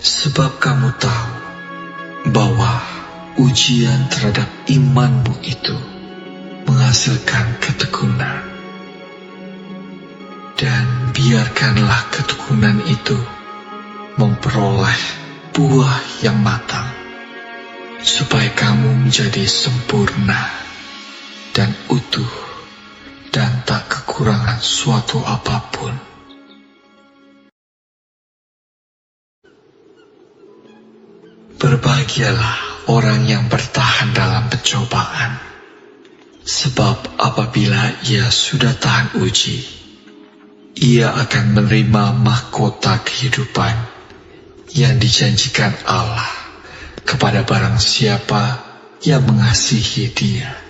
Sebab kamu tahu bahwa ujian terhadap imanmu itu menghasilkan ketekunan. Dan biarkanlah ketekunan itu memperoleh buah yang matang, supaya kamu menjadi sempurna dan utuh dan tak kekurangan suatu apapun. Berbahagialah orang yang bertahan dalam pencobaan, sebab apabila ia sudah tahan uji, ia akan menerima mahkota kehidupan yang dijanjikan Allah kepada barang siapa yang mengasihi Dia.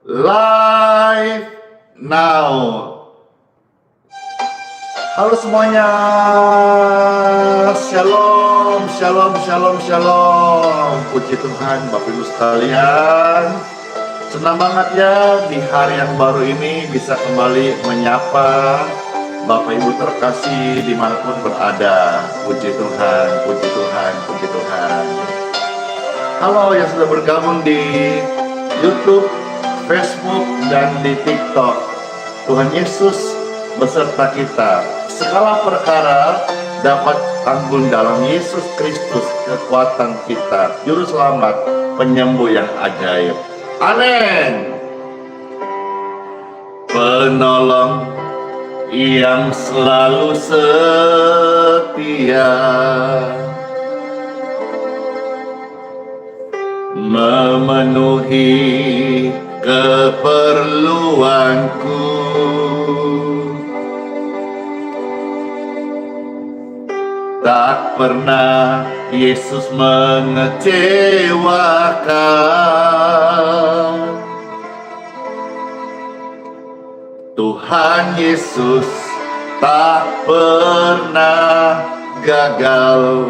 Live now. Halo semuanya. Shalom, shalom, shalom, shalom. Puji Tuhan Bapak Ibu sekalian. Senang banget ya di hari yang baru ini bisa kembali menyapa Bapak Ibu terkasih dimanapun berada. Puji Tuhan, puji Tuhan, puji Tuhan. Halo yang sudah bergabung di YouTube, Facebook, dan di TikTok. Tuhan Yesus beserta kita. Segala perkara dapat tanggung dalam Yesus Kristus, kekuatan kita, Juru Selamat, penyembuh yang ajaib. Amin. Penolong yang selalu setia, memenuhi keperluanku. Tak pernah Yesus mengecewakan. Tuhan Yesus tak pernah gagal.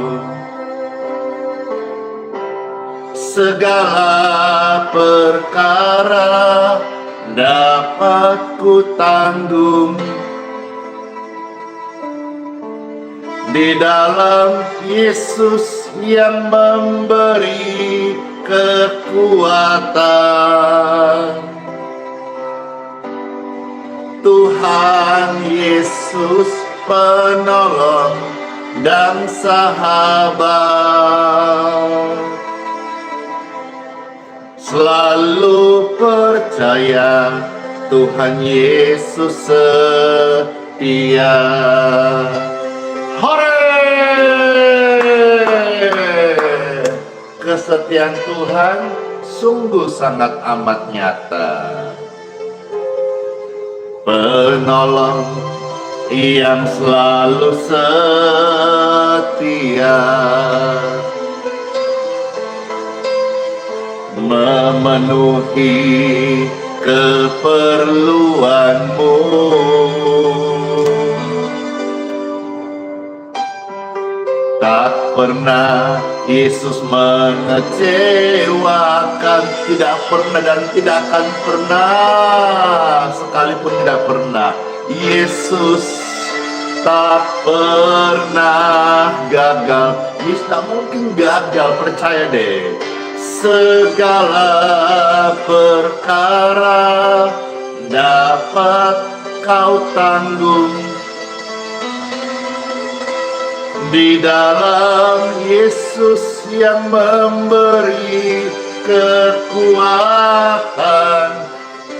Segala perkara dapat ku tanggung di dalam Yesus yang memberi kekuatan. Tuhan Yesus penolong dan sahabat. Selalu percaya Tuhan Yesus setia. Hore! Kesetiaan Tuhan sungguh sangat amat nyata. Penolong yang selalu setia, memenuhi keperluanmu. Tak pernah Yesus mengecewakan, tidak pernah dan tidak akan pernah, sekalipun tidak pernah. Yesus tak pernah gagal. Yesus tak mungkin gagal, percaya deh. Segala perkara dapat kau tanggung di dalam Yesus Yesus yang memberi kekuatan.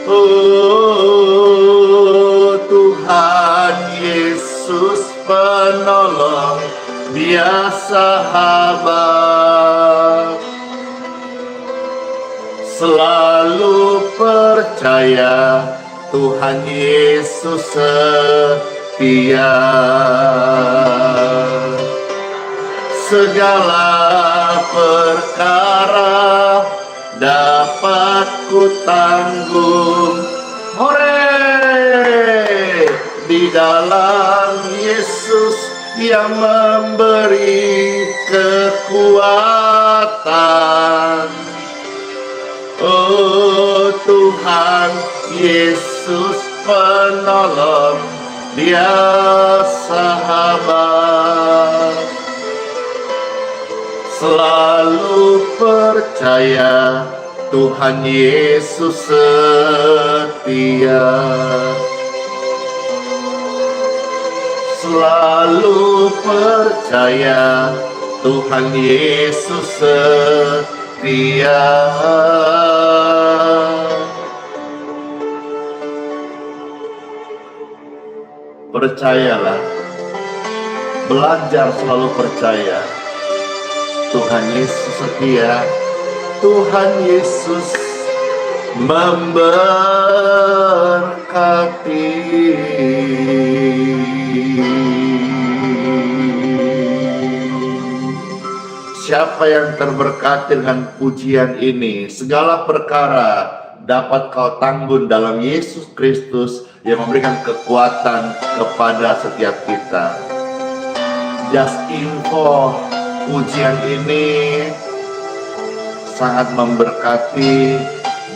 Oh Tuhan Yesus penolong, Dia sahabat. Selalu percaya Tuhan Yesus setia. Segala perkara dapat ku tanggung, hore, di dalam Yesus yang memberi kekuatan. Oh Tuhan Yesus penolong, Dia sahabat. Selalu percaya Tuhan Yesus setia. Selalu percaya Tuhan Yesus setia. Percayalah, belajar selalu percaya Tuhan Yesus setia. Tuhan Yesus memberkati. Siapa yang terberkati dengan pujian ini? Segala perkara dapat kau tanggung dalam Yesus Kristus yang memberikan kekuatan kepada setiap kita. Just info, pujian ini sangat memberkati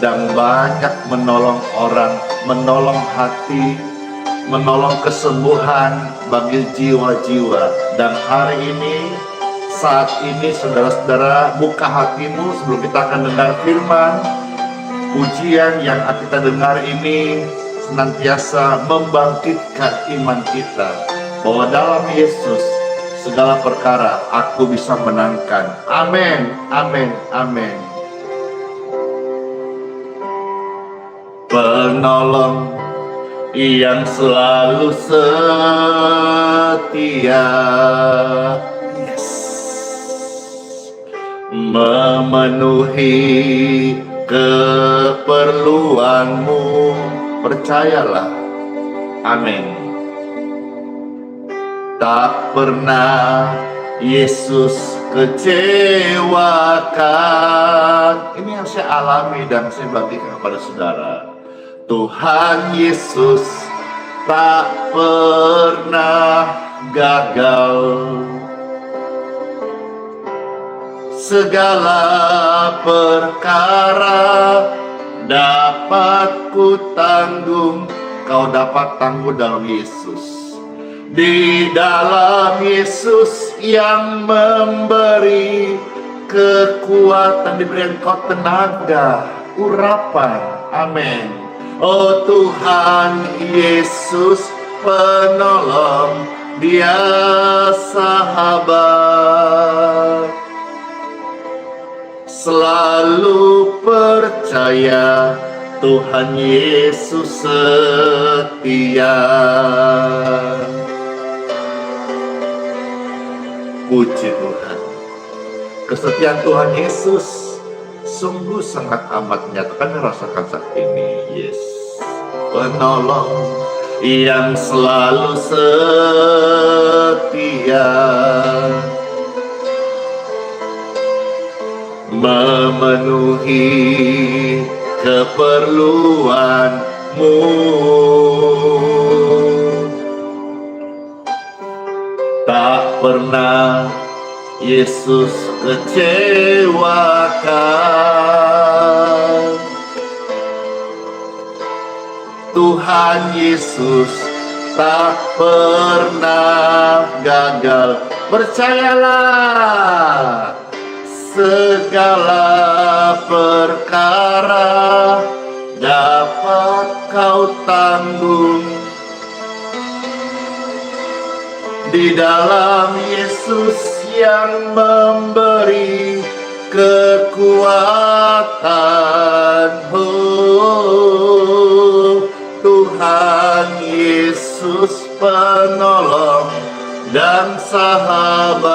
dan banyak menolong orang, menolong hati, menolong kesembuhan bagi jiwa-jiwa. Dan hari ini, saat ini saudara-saudara, buka hatimu sebelum kita akan dengar firman. Pujian yang kita dengar ini senantiasa membangkitkan iman kita bahwa dalam Yesus segala perkara aku bisa menangkan. Amin, amin, amin. Penolong yang selalu setia, yes, memenuhi keperluanmu. Percayalah, amin. Tak pernah Yesus kecewakan. Ini yang saya alami dan saya bagikan kepada saudara. Tuhan Yesus tak pernah gagal. Segala perkara dapat ku tanggung. Kau dapat tanggung dalam Yesus. Di dalam Yesus yang memberi kekuatan, diberi engkau tenaga, urapan. Amin. Oh Tuhan Yesus penolong, Dia sahabat. Selalu percaya Tuhan Yesus setia. Puji Tuhan. Kesetiaan Tuhan Yesus sungguh sangat amat nyata. Kami rasakan saat ini. Yes. Penolong yang selalu setia, memenuhi keperluanmu. Tak pernah Yesus kecewakan. Tuhan Yesus tak pernah gagal. Percayalah, segala perkara dapat kau tanggung. Di dalam Yesus yang memberi kekuatan. Oh, Tuhan Yesus penolong dan sahabat.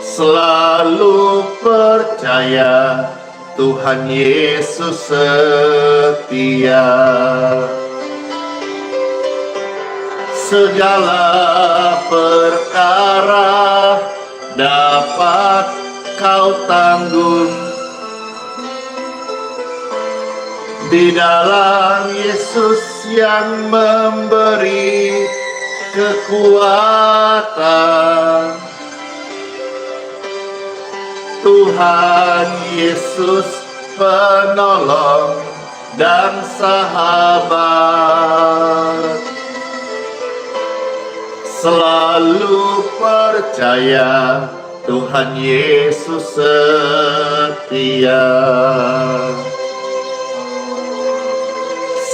Selalu percaya Tuhan Yesus setia. Segala perkara dapat kau tanggung di dalam Yesus yang memberi kekuatan. Tuhan Yesus penolong dan sahabat. Selalu percaya Tuhan Yesus setia.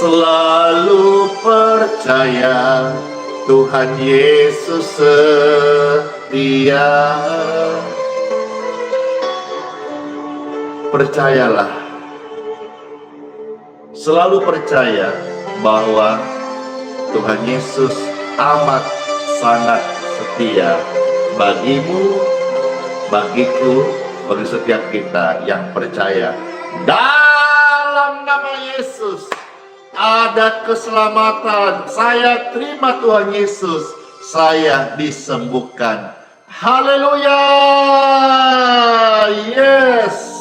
Selalu percaya Tuhan Yesus setia. Percayalah, selalu percaya bahwa Tuhan Yesus amat sangat setia bagimu, bagiku, bagi setiap kita yang percaya. Dalam nama Yesus ada keselamatan. Saya terima Tuhan Yesus, saya disembuhkan. Haleluya. Yes.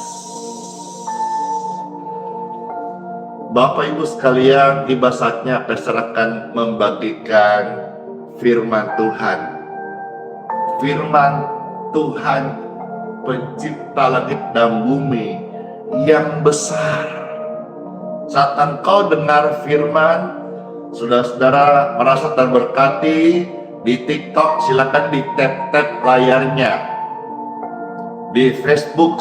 Bapak Ibu sekalian, tiba saatnya pastor akan membagikan firman Tuhan. Firman Tuhan pencipta langit dan bumi yang besar. Saat engkau dengar firman, saudara-saudara merasa terberkati, di TikTok silakan di tap-tap layarnya. Di Facebook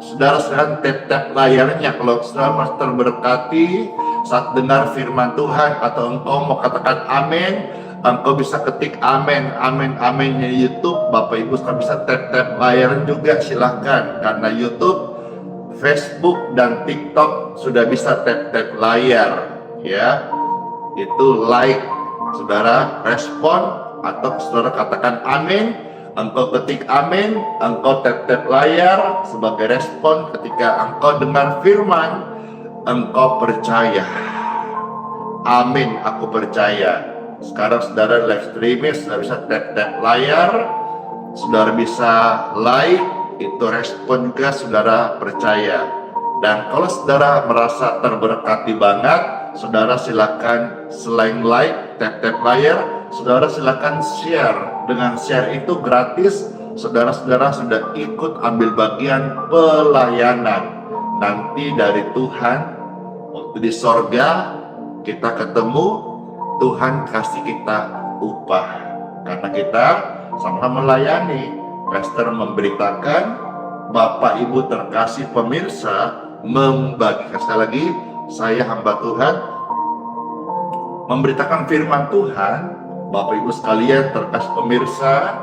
saudara silakan tap-tap layarnya. Kalau saudara merasa terberkati saat dengar firman Tuhan atau engkau mau katakan amin, engkau bisa ketik amin, amin, aminnya YouTube. Bapak Ibu sekarang bisa tap-tap layar juga, silahkan. Karena YouTube, Facebook, dan TikTok sudah bisa tap-tap layar, ya. Itu like, saudara respon atau saudara katakan amin. Engkau ketik amin, engkau tap-tap layar sebagai respon ketika engkau dengar firman, engkau percaya. Amin, aku percaya. Sekarang saudara live streaming, saudara bisa tap-tap layar, saudara bisa like, itu respon juga saudara percaya. Dan kalau saudara merasa terberkati banget, saudara silakan selain like, tap-tap layar, saudara silakan share. Dengan share itu gratis, saudara-saudara sudah ikut ambil bagian pelayanan. Nanti dari Tuhan, waktu di sorga, kita ketemu, Tuhan kasih kita upah karena kita sama melayani. Pastor memberitakan, Bapak Ibu terkasih pemirsa, membagikan sekali lagi, saya hamba Tuhan memberitakan firman Tuhan. Bapak Ibu sekalian terkasih pemirsa,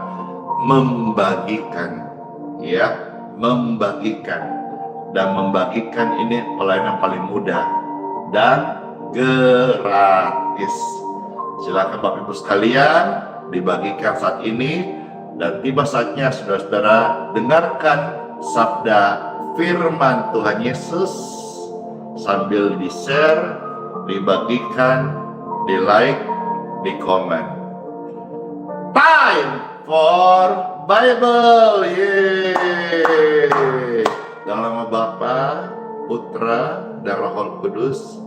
membagikan, ya, membagikan. Dan membagikan ini pelayanan paling mudah dan gratis. Silakan Bapak Ibu sekalian dibagikan saat ini, dan tiba saatnya saudara-saudara dengarkan sabda firman Tuhan Yesus sambil di-share, dibagikan, di-like, di-komen. Time for Bible. Yeay. Dalam nama Bapa, Putra, dan Roh Kudus.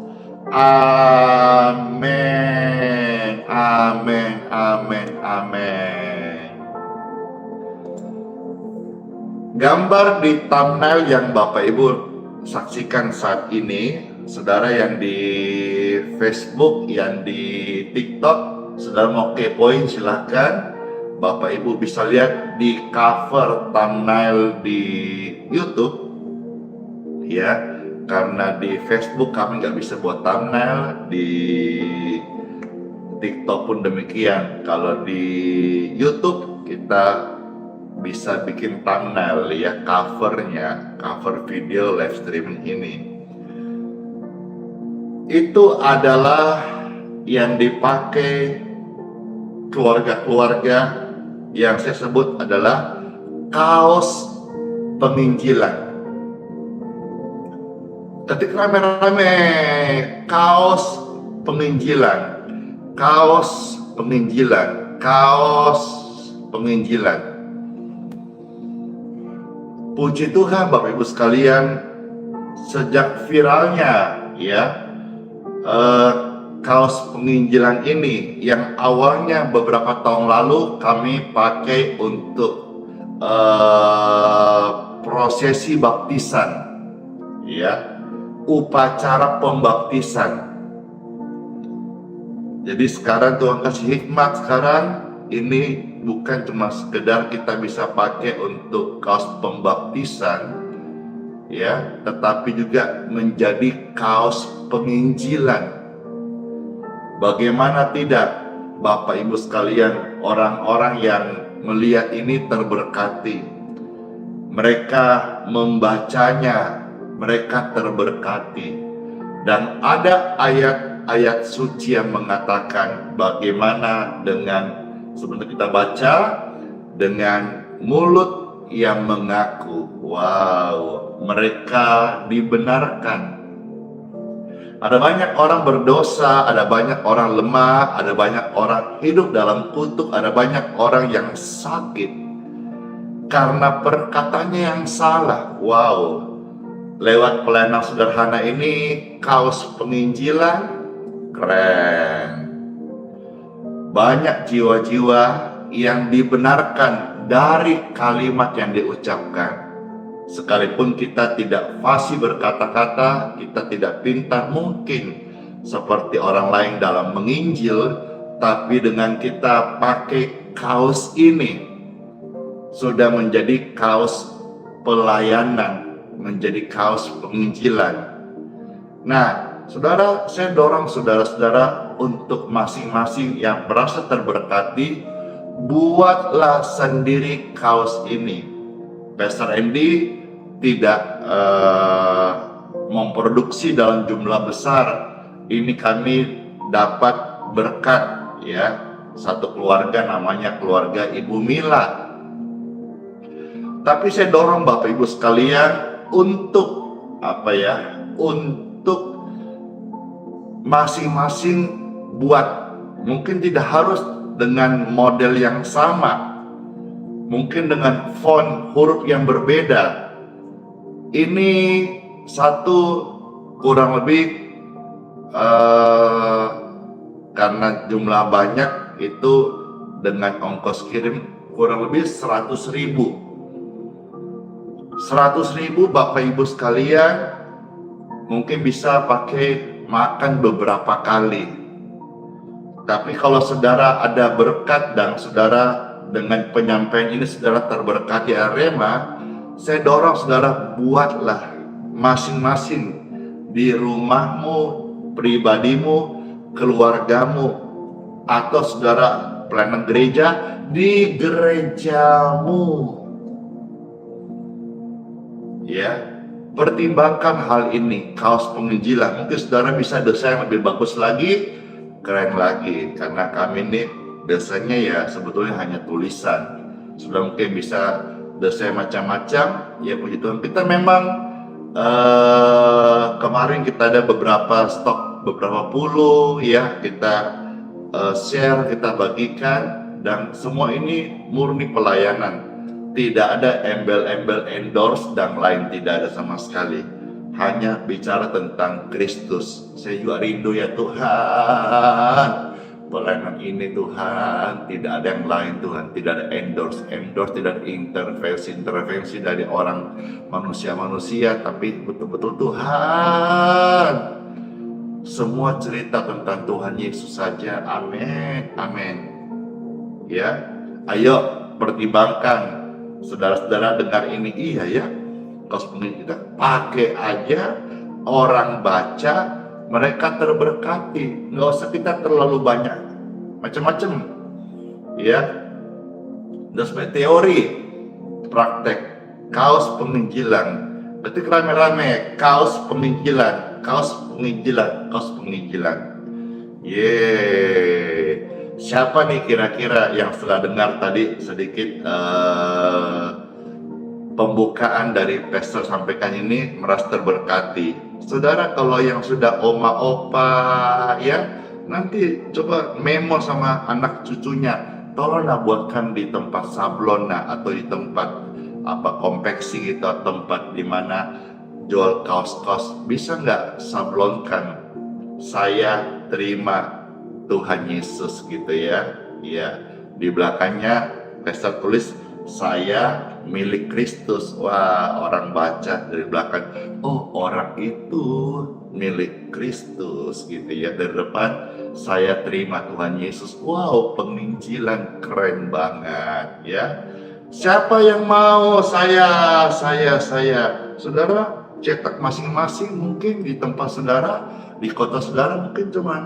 Amin, amin, amin, amin. Gambar di thumbnail yang Bapak Ibu saksikan saat ini, saudara yang di Facebook, yang di TikTok, saudara mau kepoin silahkan. Bapak Ibu bisa lihat di cover thumbnail di YouTube, ya. Karena di Facebook kami nggak bisa buat thumbnail, di TikTok pun demikian. Kalau di YouTube kita bisa bikin thumbnail ya, cover video live streaming ini. Itu adalah yang dipakai keluarga-keluarga yang saya sebut adalah kaos penginjilan. Ketik rame-rame, kaos penginjilan, kaos penginjilan, kaos penginjilan. Puji Tuhan Bapak Ibu sekalian, sejak viralnya ya kaos penginjilan ini yang awalnya beberapa tahun lalu kami pakai untuk prosesi baptisan ya, upacara pembaptisan. Jadi sekarang Tuhan kasih hikmat, sekarang ini bukan cuma sekedar kita bisa pakai untuk kaos pembaptisan ya, tetapi juga menjadi kaos penginjilan. Bagaimana tidak Bapak Ibu sekalian, orang-orang yang melihat ini terberkati. Mereka membacanya, mereka terberkati. Dan ada ayat-ayat suci yang mengatakan bagaimana dengan, sebentar kita baca, dengan mulut yang mengaku, wow, mereka dibenarkan. Ada banyak orang berdosa, ada banyak orang lemah, ada banyak orang hidup dalam kutuk, ada banyak orang yang sakit karena perkataannya yang salah. Wow, lewat pelayanan sederhana ini, kaos penginjilan, keren. Banyak jiwa-jiwa yang dibenarkan dari kalimat yang diucapkan. Sekalipun kita tidak fasih berkata-kata, kita tidak pintar mungkin seperti orang lain dalam menginjil, tapi dengan kita pakai kaos ini sudah menjadi kaos pelayanan, menjadi kaos penginjilan. Nah, saudara, saya dorong saudara-saudara untuk masing-masing yang merasa terberkati, buatlah sendiri kaos ini. Pastor Andy tidak memproduksi dalam jumlah besar. Ini kami dapat berkat ya, satu keluarga namanya keluarga Ibu Mila. Tapi saya dorong Bapak Ibu sekalian untuk untuk masing-masing buat. Mungkin tidak harus dengan model yang sama, mungkin dengan font huruf yang berbeda. Ini satu kurang lebih karena jumlah banyak itu dengan ongkos kirim kurang lebih 100.000. 100.000 Bapak Ibu sekalian mungkin bisa pakai makan beberapa kali. Tapi kalau saudara ada berkat dan saudara dengan penyampaian ini saudara terberkati Rema, saya dorong saudara buatlah masing-masing di rumahmu, pribadimu, keluargamu, atau saudara pelayanan gereja di gerejamu. Ya, pertimbangkan hal ini, kaos penginjilan. Mungkin saudara bisa desain lebih bagus lagi, keren lagi, karena kami ini desainnya ya sebetulnya hanya tulisan. Sudah mungkin bisa desain macam-macam. Ya puji Tuhan, kita memang kemarin kita ada beberapa stok, beberapa puluh ya, kita share, kita bagikan, dan semua ini murni pelayanan. Tidak ada embel-embel endorse dan lain, tidak ada sama sekali. Hanya bicara tentang Kristus. Saya juga rindu ya Tuhan, pelayanan ini Tuhan, tidak ada yang lain Tuhan, tidak ada endorse, tidak ada intervensi dari orang manusia, tapi betul-betul Tuhan. Semua cerita tentang Tuhan Yesus saja, amin, amin. Ya, ayo pertimbangkan. Saudara-saudara dengar ini, iya ya, kaos penginjilan kita pakai aja, orang baca, mereka terberkati. Nggak usah kita terlalu banyak macam-macam, ya. Dan sebagai teori, praktek, kaos penginjilan. Ketik rame-rame, kaos penginjilan, kaos penginjilan, kaos penginjilan. Yeay. Siapa nih kira-kira yang sudah dengar tadi sedikit pembukaan dari pastor sampaikan ini merasa terberkati? Saudara, kalau yang sudah oma opa ya, nanti coba memo sama anak cucunya, tolonglah buatkan di tempat sablon atau di tempat konveksi gitu, tempat dimana jual kaos-kaos, bisa nggak sablonkan saya terima Tuhan Yesus gitu ya. Ya, di belakangnya pastor tulis saya milik Kristus. Wah, orang baca dari belakang, oh orang itu milik Kristus gitu ya. Dari depan saya terima Tuhan Yesus. Wow, penginjilan keren banget ya. Siapa yang mau? Saya. Saudara cetak masing-masing, mungkin di tempat saudara, di kota saudara mungkin cuma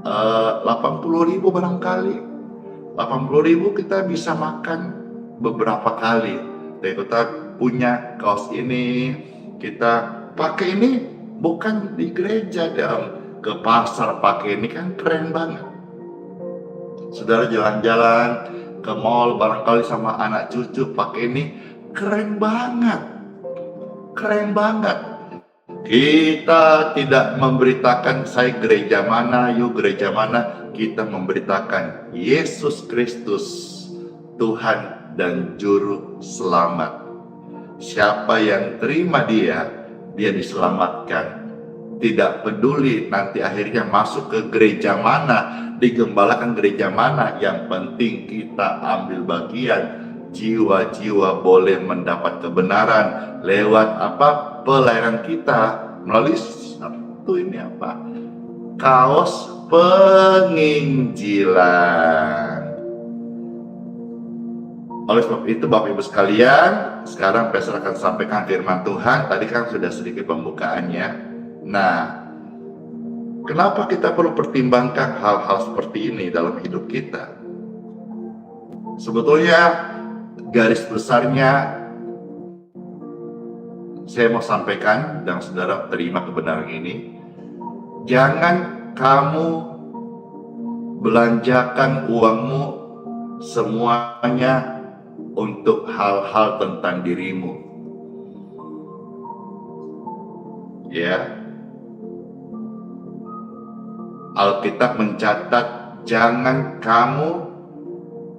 80.000 barangkali. 80.000 kita bisa makan beberapa kali. Kita punya kaos ini, kita pakai ini bukan di gereja dong, ke pasar pakai ini kan keren banget. Saudara jalan-jalan ke mall barangkali sama anak cucu pakai ini, keren banget. Keren banget. Kita tidak memberitakan saya gereja mana, yuk gereja mana. Kita memberitakan Yesus Kristus, Tuhan dan Juru Selamat. Siapa yang terima dia diselamatkan. Tidak peduli nanti akhirnya masuk ke gereja mana, digembalakan gereja mana. Yang penting kita ambil bagian. Jiwa-jiwa boleh mendapat kebenaran lewat pelayanan kita melalui satu ini kaos penginjilan. Oleh sebab itu Bapak Ibu sekalian, sekarang pastor akan sampaikan firman Tuhan. Tadi kan sudah sedikit pembukaannya. Nah, kenapa kita perlu pertimbangkan hal-hal seperti ini dalam hidup kita? Sebetulnya garis besarnya saya mau sampaikan dan saudara terima kebenaran ini. Jangan kamu belanjakan uangmu semuanya untuk hal-hal tentang dirimu. Ya. Alkitab mencatat jangan kamu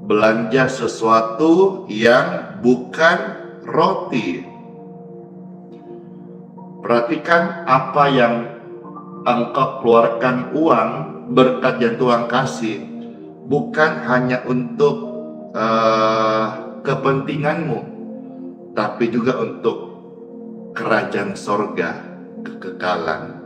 belanja sesuatu yang bukan roti. Perhatikan apa yang engkau keluarkan uang, berkat yang Tuhan kasih, bukan hanya untuk kepentinganmu, tapi juga untuk kerajaan sorga, kekekalan.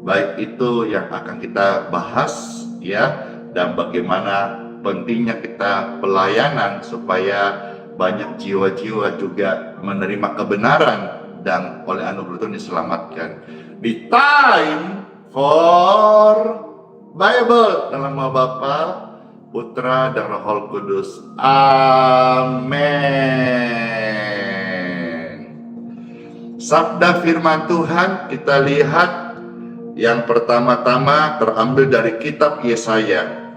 Baik itu yang akan kita bahas ya, dan bagaimana pentingnya kita pelayanan supaya banyak jiwa-jiwa juga menerima kebenaran dan oleh anugerah Tuhan diselamatkan. Di time for Bible dalam nama Bapa, Putra dan Roh Kudus. Amin. Sabda firman Tuhan kita lihat yang pertama-tama terambil dari kitab Yesaya.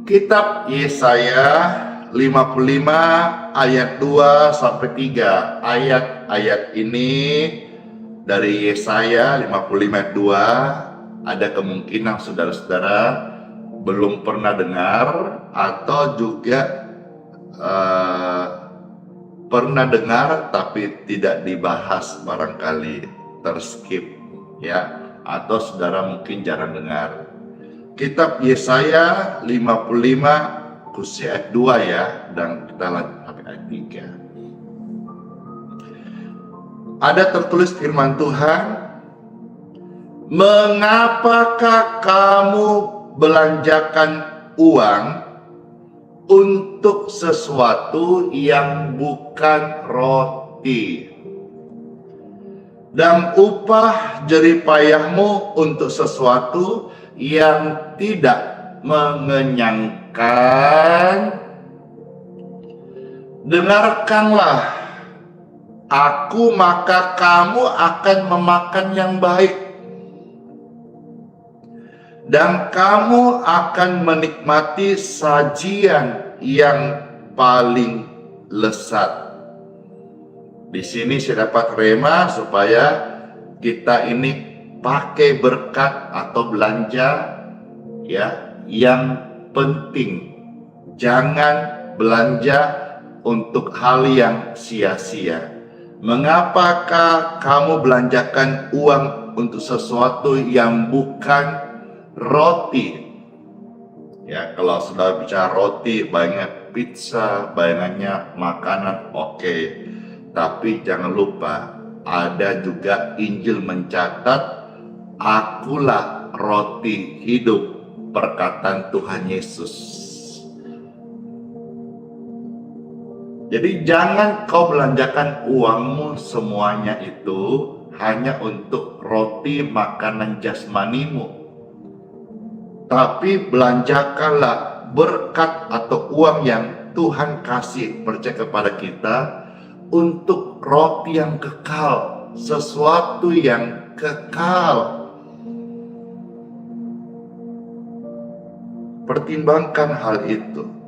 Kitab Yesaya 55 ayat 2 sampai 3. Ayat-ayat ini dari Yesaya 55 ayat 2 ada kemungkinan saudara-saudara belum pernah dengar atau juga pernah dengar tapi tidak dibahas, barangkali terskip ya, atau saudara mungkin jarang dengar. Kitab Yesaya 55 khusus ayat 2 ya, dan kita lanjut sampai ayat 3. Ada tertulis firman Tuhan, mengapakah kamu belanjakan uang untuk sesuatu yang bukan roti, dan upah jerih payahmu untuk sesuatu yang tidak mengenyangkan. Dengarkanlah aku, maka kamu akan memakan yang baik, dan kamu akan menikmati sajian yang paling lezat. Di sini saya dapat rema supaya kita ini pakai berkat atau belanja ya yang penting. Jangan belanja untuk hal yang sia-sia. Mengapakah kamu belanjakan uang untuk sesuatu yang bukan roti? Ya, kalau sudah bicara roti, bayangannya pizza, bayangannya makanan, oke. Tapi jangan lupa, ada juga Injil mencatat, akulah roti hidup, perkataan Tuhan Yesus. Jadi jangan kau belanjakan uangmu semuanya itu hanya untuk roti makanan jasmanimu. Tapi belanjakanlah berkat atau uang yang Tuhan kasih percaya kepada kita untuk roti yang kekal, sesuatu yang kekal. Pertimbangkan hal itu.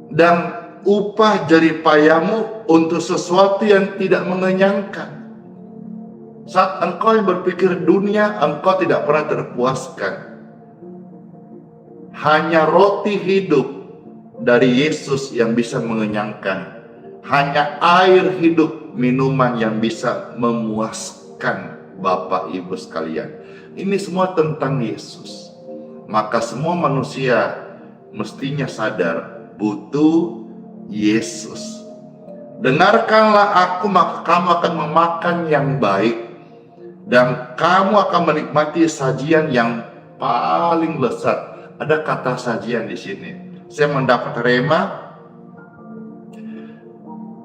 Dan upah jeripayamu untuk sesuatu yang tidak mengenyangkan. Saat engkau yang berpikir dunia, engkau tidak pernah terpuaskan. Hanya roti hidup dari Yesus yang bisa mengenyangkan. Hanya air hidup, minuman yang bisa memuaskan Bapak Ibu sekalian. Ini semua tentang Yesus. Maka semua manusia mestinya sadar butuh Yesus. Dengarkanlah aku, maka kamu akan memakan yang baik, dan kamu akan menikmati sajian yang paling lezat. Ada kata sajian di sini. Saya mendapat rema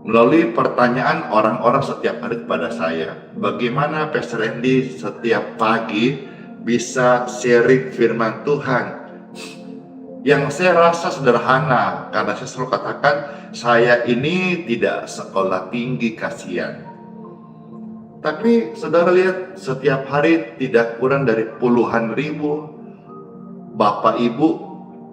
melalui pertanyaan orang-orang setiap hari kepada saya. Bagaimana Pastor Andy setiap pagi bisa sharing firman Tuhan? Yang saya rasa sederhana, karena saya selalu katakan, saya ini tidak sekolah tinggi, kasihan. Tapi saudara lihat, setiap hari tidak kurang dari puluhan ribu Bapak Ibu,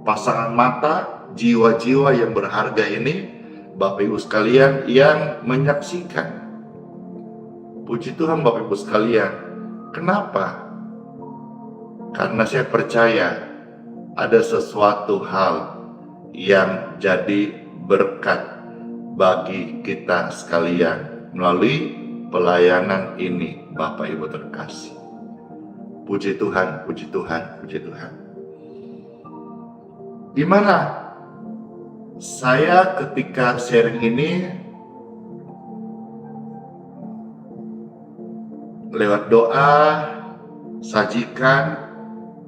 pasangan mata, jiwa-jiwa yang berharga ini, Bapak Ibu sekalian yang menyaksikan. Puji Tuhan Bapak Ibu sekalian. Kenapa? Karena saya percaya ada sesuatu hal yang jadi berkat bagi kita sekalian melalui pelayanan ini, Bapak Ibu terkasih. Puji Tuhan, puji Tuhan, puji Tuhan. Gimana saya ketika sharing ini lewat doa, sajikan,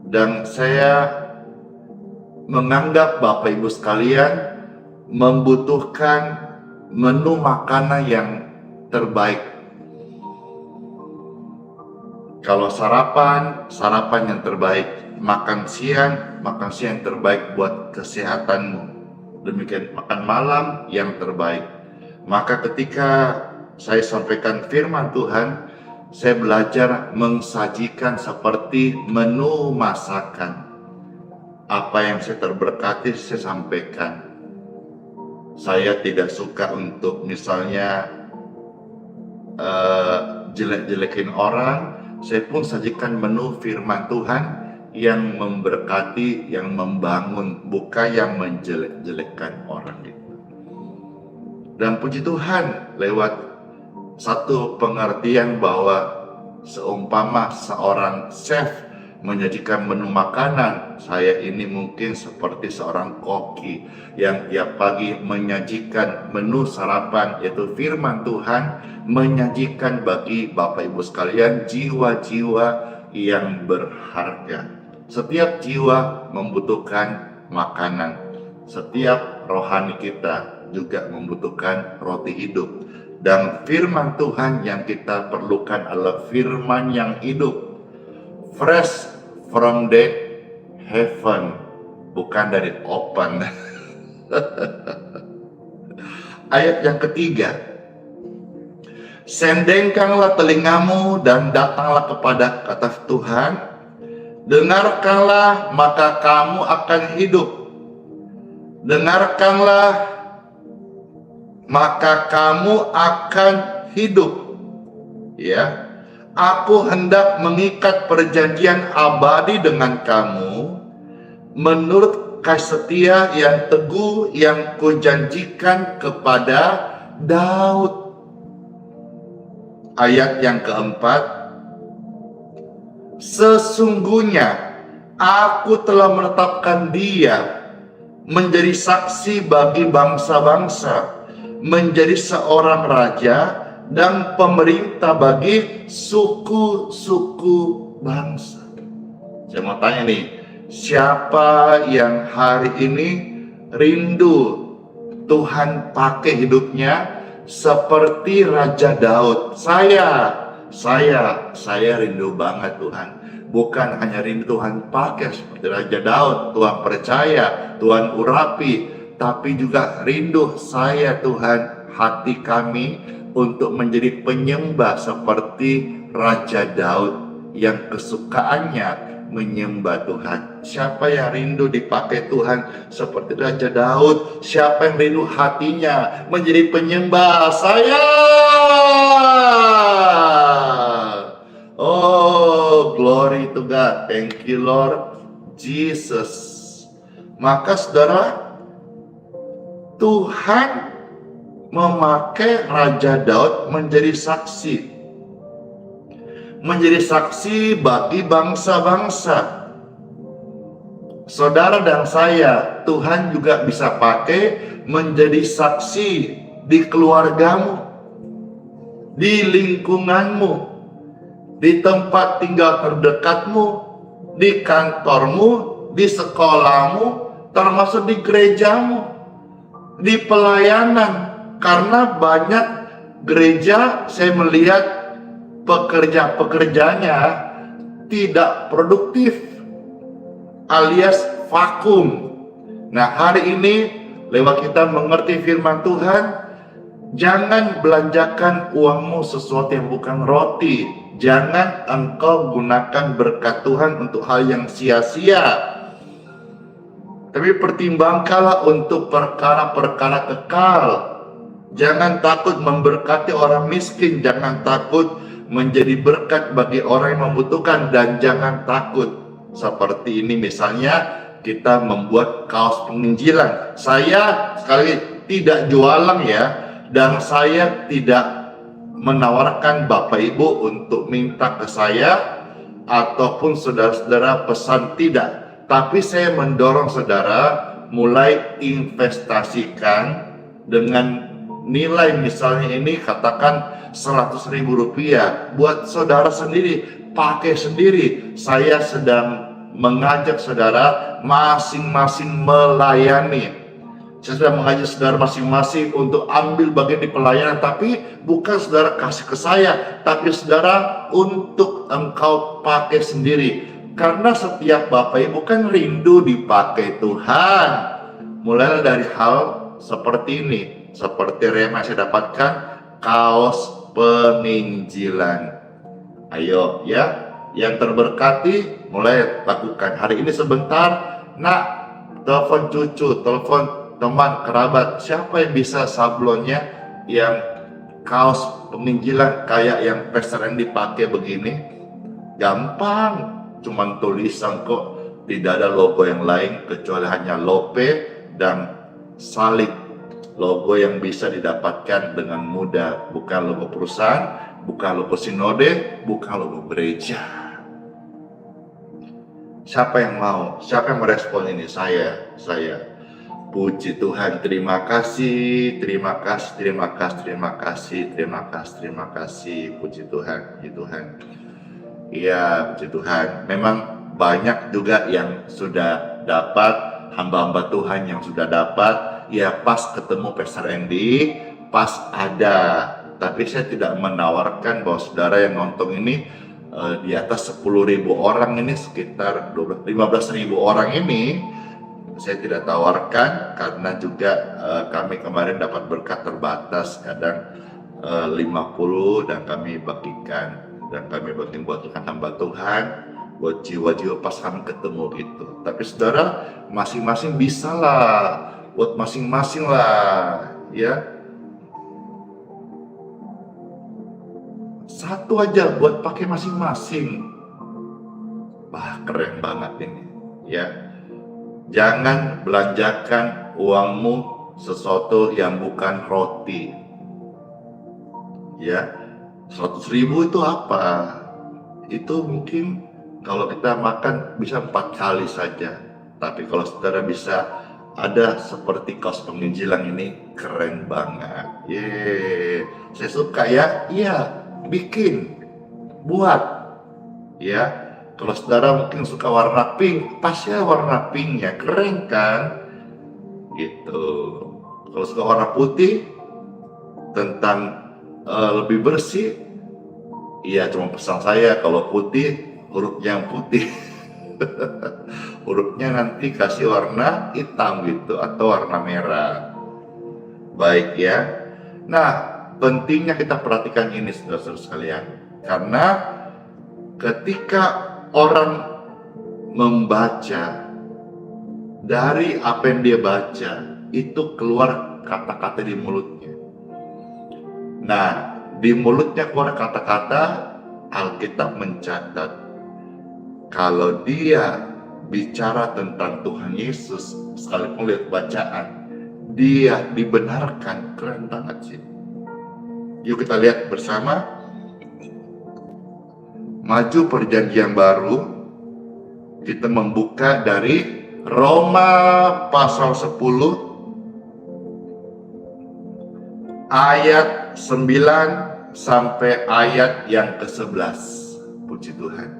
dan saya menganggap Bapak Ibu sekalian membutuhkan menu makanan yang terbaik. Kalau sarapan yang terbaik, makan siang yang terbaik buat kesehatanmu. Demikian makan malam yang terbaik. Maka ketika saya sampaikan firman Tuhan, saya belajar mensajikan seperti menu masakan. Apa yang saya terberkati saya sampaikan. Saya tidak suka untuk misalnya jelek-jelekin orang. Saya pun sajikan menu firman Tuhan yang memberkati, yang membangun, bukan yang menjelek-jelekkan orang itu. Dan puji Tuhan, lewat satu pengertian bahwa seumpama seorang chef menyajikan menu makanan, saya ini mungkin seperti seorang koki yang tiap pagi menyajikan menu sarapan, yaitu firman Tuhan, menyajikan bagi Bapak Ibu sekalian jiwa-jiwa yang berharga. Setiap jiwa membutuhkan makanan. Setiap rohani kita juga membutuhkan roti hidup. Dan firman Tuhan yang kita perlukan adalah firman yang hidup. Fresh from the heaven, bukan dari open. Ayat yang ketiga, sendengkanlah telingamu dan datanglah kepada kata Tuhan, dengarkanlah maka kamu akan hidup. Dengarkanlah maka kamu akan hidup. Ya, aku hendak mengikat perjanjian abadi dengan kamu menurut kasih setia yang teguh yang kujanjikan kepada Daud. Ayat yang keempat, sesungguhnya aku telah menetapkan dia menjadi saksi bagi bangsa-bangsa, menjadi seorang raja dan pemerintah bagi suku-suku bangsa. Saya mau tanya nih, siapa yang hari ini rindu Tuhan pakai hidupnya seperti Raja Daud? Saya rindu banget Tuhan. Bukan hanya rindu Tuhan pakai seperti Raja Daud, Tuhan percaya, Tuhan urapi, tapi juga rindu saya Tuhan, hati kami untuk menjadi penyembah seperti Raja Daud yang kesukaannya menyembah Tuhan. Siapa yang rindu dipakai Tuhan seperti Raja Daud? Siapa yang rindu hatinya menjadi penyembah? Saya. Oh, glory to God. Thank you Lord Jesus. Maka saudara, Tuhan memakai Raja Daud menjadi saksi. Menjadi saksi bagi bangsa-bangsa. Saudara dan saya, Tuhan juga bisa pakai menjadi saksi di keluargamu, di lingkunganmu, di tempat tinggal terdekatmu, di kantormu, di sekolahmu, termasuk di gerejamu, di pelayanan. Karena banyak gereja saya melihat pekerja-pekerjanya tidak produktif alias vakum. Nah, hari ini lewat kita mengerti firman Tuhan, jangan belanjakan uangmu sesuatu yang bukan roti. Jangan engkau gunakan berkat Tuhan untuk hal yang sia-sia. Tapi pertimbangkanlah untuk perkara-perkara kekal. Jangan takut memberkati orang miskin, jangan takut menjadi berkat bagi orang yang membutuhkan, dan jangan takut seperti ini misalnya kita membuat kaos penginjilan. Saya sekali tidak jualan ya, dan saya tidak menawarkan Bapak Ibu untuk minta ke saya ataupun saudara-saudara pesan, tidak. Tapi saya mendorong saudara mulai investasikan dengan nilai misalnya ini katakan 100.000 rupiah buat saudara sendiri, pakai sendiri. Saya sedang mengajak saudara masing-masing melayani. Saya sudah mengajak saudara masing-masing untuk ambil bagian di pelayanan, tapi bukan saudara kasih ke saya, tapi saudara untuk engkau pakai sendiri. Karena setiap Bapak Ibu kan rindu dipakai Tuhan. Mulai dari hal seperti ini. Seperti Rema saya dapatkan kaos penginjilan. Ayo ya, yang terberkati mulai lakukan. Hari ini sebentar, nak, telepon cucu, telepon teman, kerabat. Siapa yang bisa sablonnya yang kaos penginjilan kayak yang Pastor Andy pakai begini? Gampang, cuman tulisan kok. Tidak ada logo yang lain kecuali hanya lope dan salib. Logo yang bisa didapatkan dengan mudah, bukan logo perusahaan, bukan logo sinode, bukan logo gereja. Siapa yang mau? Siapa yang merespon ini? Saya. Puji Tuhan, terima kasih, terima kasih, terima kasih, terima kasih, terima kasih, terima kasih. Puji Tuhan, puji Tuhan. Iya, puji Tuhan. Memang banyak juga yang sudah dapat, hamba-hamba Tuhan yang sudah dapat. Ya pas ketemu Pastor Andy, pas ada. Tapi saya tidak menawarkan bahwa saudara yang nonton ini di atas 10.000 orang ini, sekitar 15.000 orang ini saya tidak tawarkan karena juga kami kemarin dapat berkat terbatas, kadang 50 dan kami bagikan, dan kami bagikan buat hamba Tuhan, buat jiwa-jiwa pas kami ketemu gitu. Tapi saudara, masing-masing bisa lah, buat masing-masing lah ya. Satu aja buat pakai masing-masing. Wah, keren banget ini ya. Jangan belanjakan uangmu sesuatu yang bukan roti ya. 100.000 itu apa? Itu mungkin kalau kita makan bisa 4 kali saja. Tapi kalau saudara bisa ada seperti kaos penginjilan ini, keren banget. Yeay, saya suka ya. Iya, bikin, buat ya. Kalau saudara mungkin suka warna pink, pas ya warna pinknya, keren kan gitu. Kalau suka warna putih, tentang lebih bersih, iya, cuma pesan saya kalau putih, hurufnya yang putih. Hurufnya nanti kasih warna hitam gitu, atau warna merah. Baik ya. Nah, pentingnya kita perhatikan ini saudara-saudara sekalian, karena ketika orang membaca, dari apa yang dia baca itu keluar kata-kata di mulutnya. Nah, di mulutnya keluar kata-kata, Alkitab mencatat kalau dia bicara tentang Tuhan Yesus, sekalipun lihat bacaan, dia dibenarkan. Keren banget sih. Yuk kita lihat bersama. Maju perjanjian baru, kita membuka dari Roma pasal 10 ayat 9 sampai ayat yang ke-11. Puji Tuhan.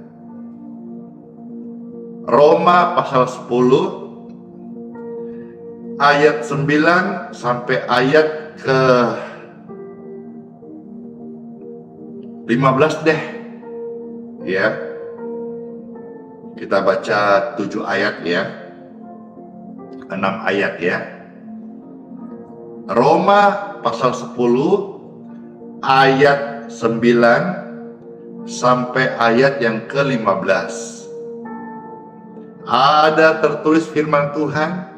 Roma pasal 10 ayat 9 sampai ayat ke-15 deh. Ya, kita baca 7 ayat ya, 6 ayat ya. Roma pasal 10 ayat 9 sampai ayat yang ke-15. Ada tertulis firman Tuhan.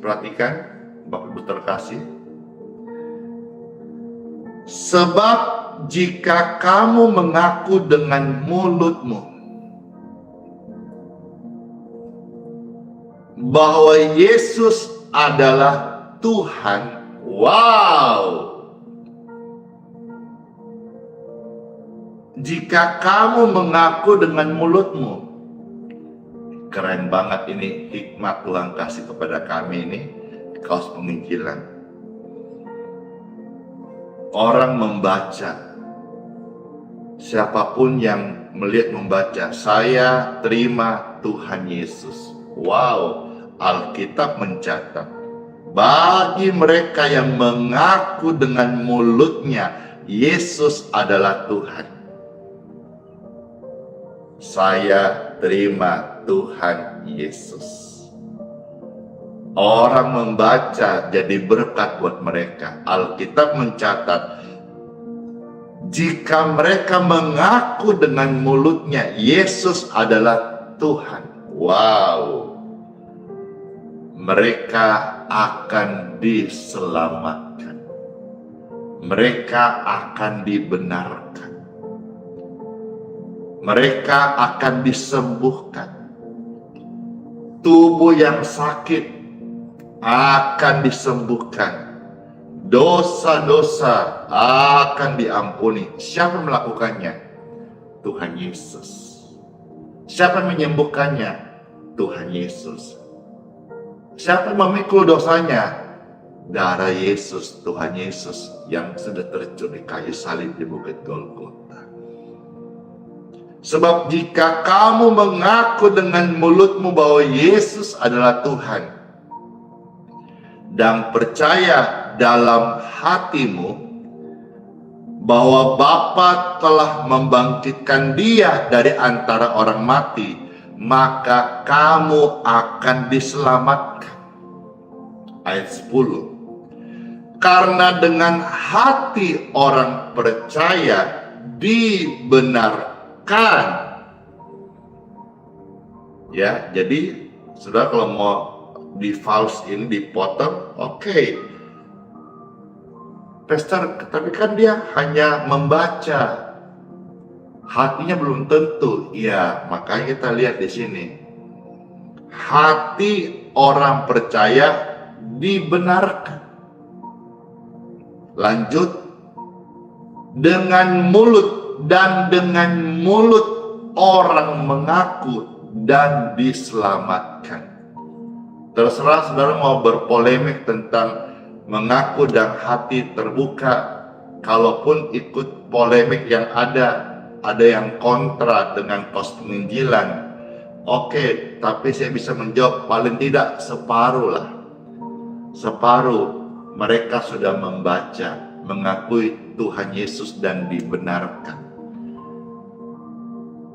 Perhatikan, Bapak Ibu terkasih. Sebab jika kamu mengaku dengan mulutmu bahwa Yesus adalah Tuhan, wow! Jika kamu mengaku dengan mulutmu, keren banget ini hikmat Tuhan kasih kepada kami ini, kaos penginjilan. Orang membaca, siapapun yang melihat membaca, saya terima Tuhan Yesus. Wow, Alkitab mencatat, bagi mereka yang mengaku dengan mulutnya Yesus adalah Tuhan, saya terima Tuhan Yesus. Orang membaca jadi berkat buat mereka. Alkitab mencatat, jika mereka mengaku dengan mulutnya Yesus adalah Tuhan, wow, mereka akan diselamatkan, mereka akan dibenarkan, mereka akan disembuhkan. Tubuh yang sakit akan disembuhkan, dosa-dosa akan diampuni. Siapa yang melakukannya? Tuhan Yesus. Siapa yang menyembuhkannya? Tuhan Yesus. Siapa yang memikul dosanya? Darah Yesus, Tuhan Yesus yang sudah tercur di kayu salib di Bukit Golgota. Sebab jika kamu mengaku dengan mulutmu bahwa Yesus adalah Tuhan dan percaya dalam hatimu bahwa Bapa telah membangkitkan dia dari antara orang mati, maka kamu akan diselamatkan. Ayat 10. Karena dengan hati orang percaya dibenarkan. Ya, jadi saudara kalau mau di false ini dipotong, oke. Pastor, tapi kan dia hanya membaca, hatinya belum tentu. Ya, makanya kita lihat di sini. Hati orang percaya dibenarkan. Lanjut, dengan mulut orang mengaku dan diselamatkan. Terserah saudara mau berpolemik tentang mengaku dan hati terbuka. Kalaupun ikut polemik yang ada yang kontra dengan pos penginjilan. Oke, tapi saya bisa menjawab paling tidak separuh lah. Separuh mereka sudah membaca, mengakui Tuhan Yesus dan dibenarkan.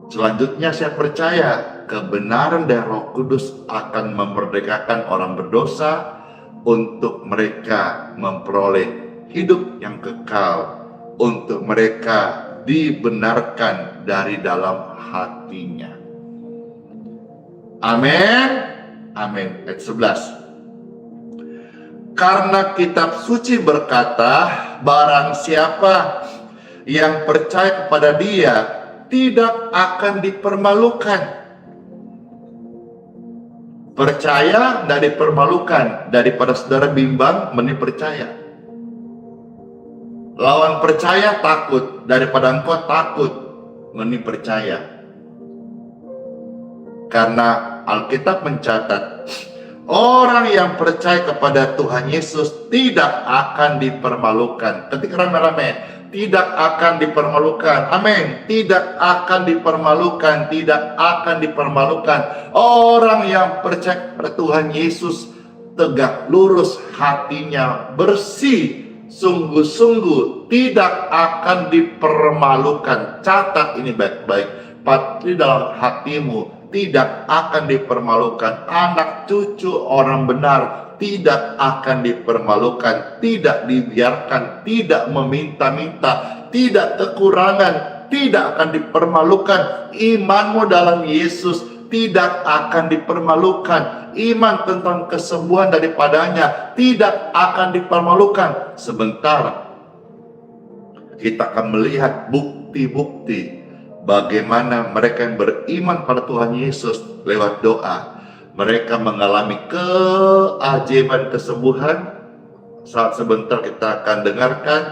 Selanjutnya saya percaya kebenaran dari Roh Kudus akan memerdekakan orang berdosa untuk mereka memperoleh hidup yang kekal, untuk mereka dibenarkan dari dalam hatinya. Amin. Amin. Ayat 11. Karena kitab suci berkata, barang siapa yang percaya kepada dia tidak akan dipermalukan. Percaya dan dipermalukan. Daripada saudara bimbang, mending percaya. Lawan percaya takut. Daripada engkau takut, mending percaya. Karena Alkitab mencatat, orang yang percaya kepada Tuhan Yesus tidak akan dipermalukan. Ketika rame-rame, tidak akan dipermalukan. Amin. Tidak akan dipermalukan. Tidak akan dipermalukan. Orang yang percaya kepada Tuhan Yesus tegak lurus hatinya, bersih, sungguh-sungguh tidak akan dipermalukan. Catat ini baik-baik. Pasti dalam hatimu, tidak akan dipermalukan. Anak cucu orang benar tidak akan dipermalukan, tidak dibiarkan, tidak meminta-minta, tidak kekurangan, tidak akan dipermalukan. Imanmu dalam Yesus tidak akan dipermalukan. Iman tentang kesembuhan daripadanya tidak akan dipermalukan. Sebentar kita akan melihat bukti-bukti bagaimana mereka yang beriman pada Tuhan Yesus lewat doa, mereka mengalami keajaiban kesembuhan. Saat sebentar kita akan dengarkan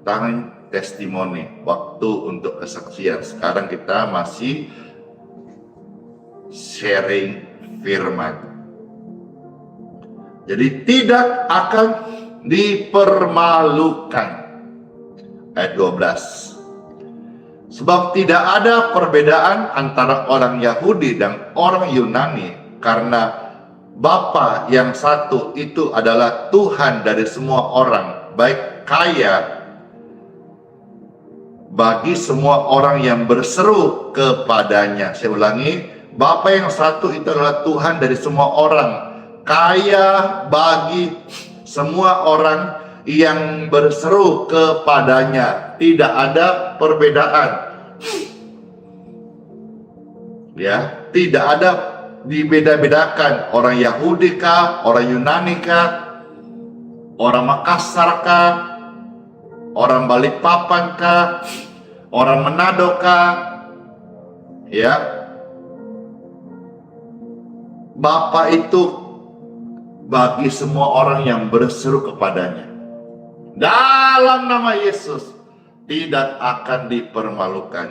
tangan testimoni, waktu untuk kesaksian. Sekarang kita masih sharing firman. Jadi tidak akan dipermalukan. Ayat 12. Sebab tidak ada perbedaan antara orang Yahudi dan orang Yunani, karena Bapa yang satu itu adalah Tuhan dari semua orang, baik kaya bagi semua orang yang berseru kepadanya. Saya ulangi, Bapa yang satu itu adalah Tuhan dari semua orang, kaya bagi semua orang yang berseru kepadanya. Tidak ada perbedaan. Ya, tidak ada dibeda-bedakan. Orang Yahudi kah, orang Yunani kah, orang Makassar kah, orang Balikpapan kah, orang Manado kah. Ya, Bapa itu bagi semua orang yang berseru kepadanya. Dalam nama Yesus tidak akan dipermalukan.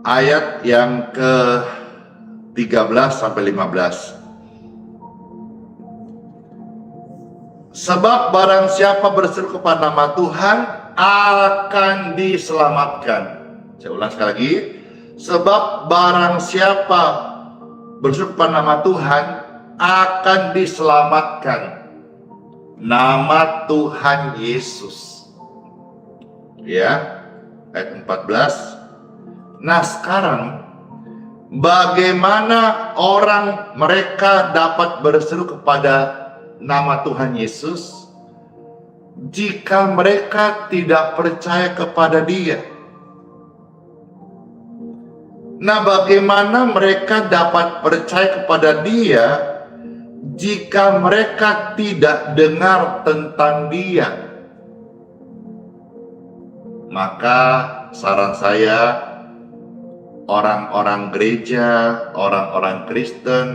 Ayat yang ke-13 sampai 15. Sebab barang siapa berseru kepada nama Tuhan akan diselamatkan. Saya ulang sekali lagi. Sebab barang siapa berseru kepada nama Tuhan akan diselamatkan. Nama Tuhan Yesus. Ya, ayat 14. Nah sekarang, bagaimana orang mereka dapat berseru kepada nama Tuhan Yesus jika mereka tidak percaya kepada Dia? Nah, bagaimana mereka dapat percaya kepada Dia jika mereka tidak dengar tentang Dia? Maka saran saya, orang-orang gereja, orang-orang Kristen,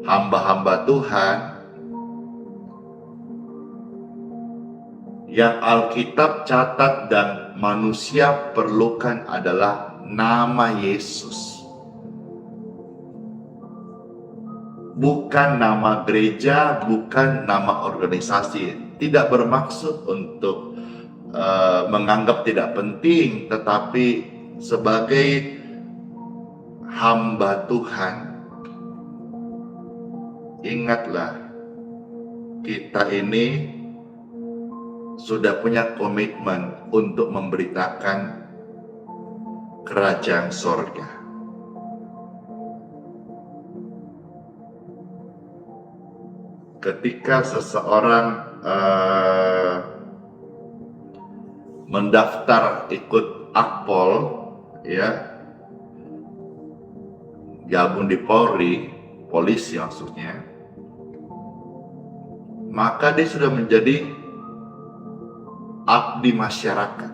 hamba-hamba Tuhan yang Alkitab catat dan manusia perlukan adalah nama Yesus. Bukan nama gereja, bukan nama organisasi. Tidak bermaksud untuk menganggap tidak penting, tetapi sebagai hamba Tuhan, ingatlah, kita ini sudah punya komitmen untuk memberitakan kerajaan sorga. Ketika seseorang mendaftar ikut Akpol, ya, gabung di Polri, polisi maksudnya, maka dia sudah menjadi abdi masyarakat.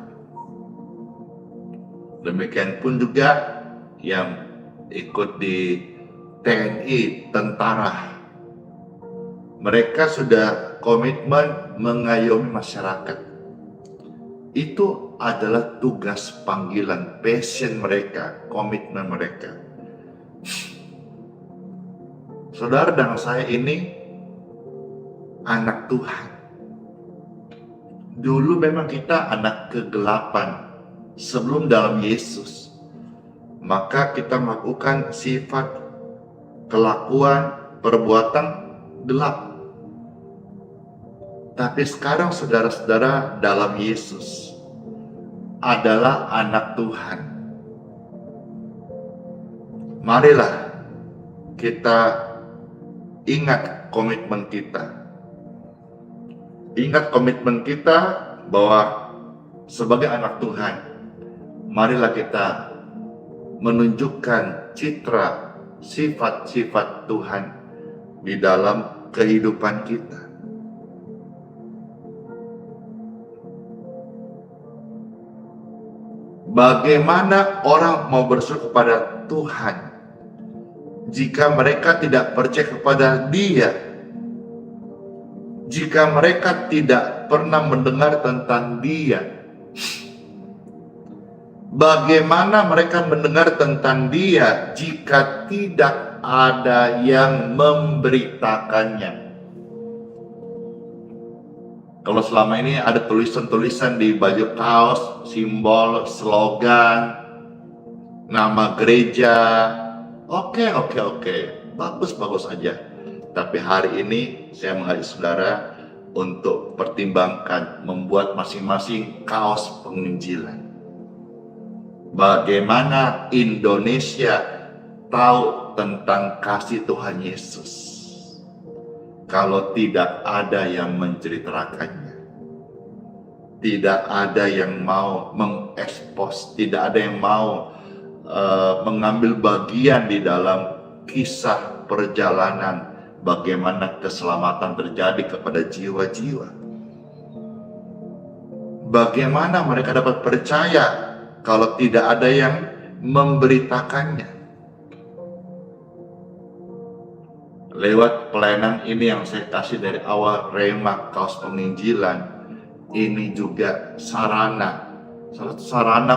Demikian pun juga yang ikut di TNI, tentara, mereka sudah komitmen mengayomi masyarakat. Itu adalah tugas panggilan, passion mereka, komitmen mereka. Saudara dan saya ini anak Tuhan. Dulu memang kita anak kegelapan sebelum dalam Yesus. Maka kita melakukan sifat, kelakuan, perbuatan gelap. Tapi sekarang saudara-saudara dalam Yesus adalah anak Tuhan. Marilah kita ingat komitmen kita. Ingat komitmen kita bahwa sebagai anak Tuhan, marilah kita menunjukkan citra sifat-sifat Tuhan di dalam kehidupan kita. Bagaimana orang mau berseru kepada Tuhan jika mereka tidak percaya kepada Dia? Jika mereka tidak pernah mendengar tentang Dia? Bagaimana mereka mendengar tentang Dia jika tidak ada yang memberitakannya? Kalau selama ini ada tulisan-tulisan di baju kaos, simbol, slogan, nama gereja, oke, bagus aja. Tapi hari ini saya mengajak saudara untuk pertimbangkan membuat masing-masing kaos penginjilan. Bagaimana Indonesia tahu tentang kasih Tuhan Yesus kalau tidak ada yang menceritakannya? Tidak ada yang mau mengekspos, tidak ada yang mau mengambil bagian di dalam kisah perjalanan bagaimana keselamatan terjadi kepada jiwa-jiwa. Bagaimana mereka dapat percaya kalau tidak ada yang memberitakannya? Lewat pelayanan ini yang saya kasih dari awal, Rema Kaos Penginjilan, ini juga sarana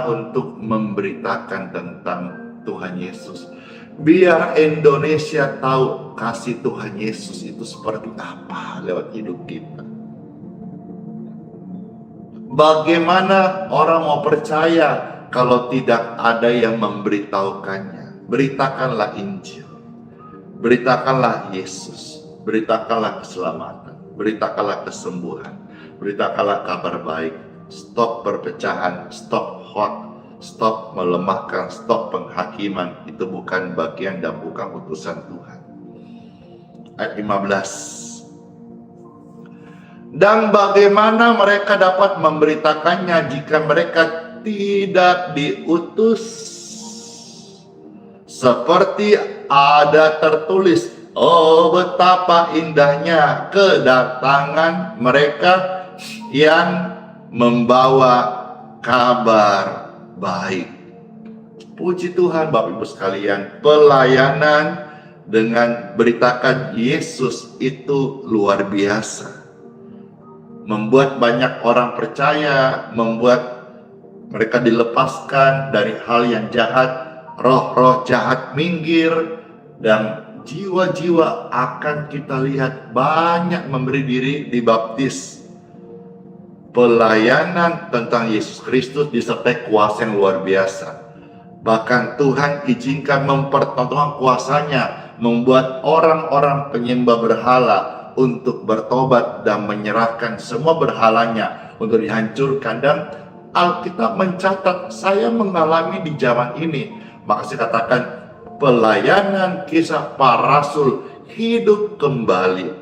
untuk memberitakan tentang Tuhan Yesus. Biar Indonesia tahu kasih Tuhan Yesus itu seperti apa lewat hidup kita. Bagaimana orang mau percaya kalau tidak ada yang memberitahukannya? Beritakanlah Injil. Beritakanlah Yesus. beritakanlah keselamatan, beritakanlah kesembuhan, beritakanlah kabar baik. Stop perpecahan, stop hoax, stop melemahkan, stop penghakiman. Itu bukan bagian dan bukan utusan Tuhan. Ayat 15. Dan bagaimana mereka dapat memberitakannya jika mereka tidak diutus? Seperti ada tertulis, oh betapa indahnya kedatangan mereka yang membawa kabar baik. Puji Tuhan Bapak Ibu sekalian, pelayanan dengan beritakan Yesus itu luar biasa. Membuat banyak orang percaya, membuat mereka dilepaskan dari hal yang jahat, roh-roh jahat minggir, dan jiwa-jiwa akan kita lihat banyak memberi diri dibaptis. Pelayanan tentang Yesus Kristus disertai kuasa yang luar biasa. Bahkan Tuhan izinkan mempertontonkan kuasanya, membuat orang-orang penyembah berhala untuk bertobat dan menyerahkan semua berhalanya untuk dihancurkan. Dan Alkitab mencatat, saya mengalami di zaman ini. Maka saya katakan, pelayanan kisah para rasul hidup kembali.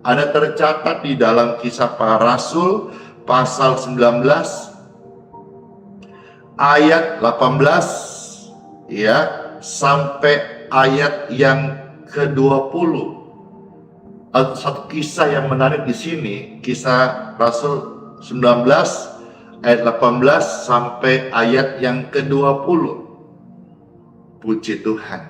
Ada tercatat di dalam kisah para rasul pasal 19 ayat 18 ya sampai ayat yang ke-20. Satu kisah yang menarik di sini, kisah Rasul 19 ayat 18 sampai ayat yang ke-20. Puji Tuhan,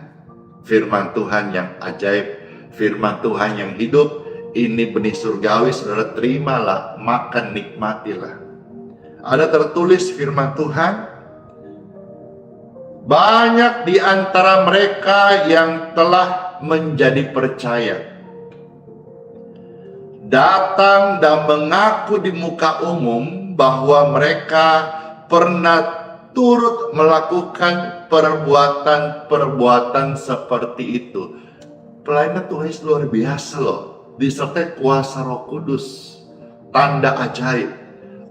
firman Tuhan yang ajaib, firman Tuhan yang hidup. Ini benih surgawi, saudara terimalah, makan nikmatilah. Ada tertulis firman Tuhan, banyak di antara mereka yang telah menjadi percaya datang dan mengaku di muka umum bahwa mereka pernah turut melakukan perbuatan-perbuatan seperti itu. Pelayanan Tuhan luar biasa loh, disertai kuasa Roh Kudus, tanda ajaib.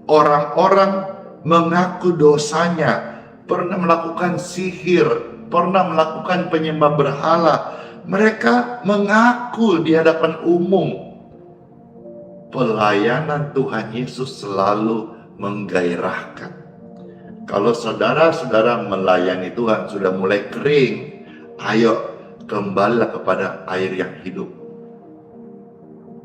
Orang-orang mengaku dosanya, pernah melakukan sihir, pernah melakukan penyembah berhala. Mereka mengaku di hadapan umum. Pelayanan Tuhan Yesus selalu menggairahkan. Kalau saudara-saudara melayani Tuhan sudah mulai kering, ayo kembalilah kepada air yang hidup.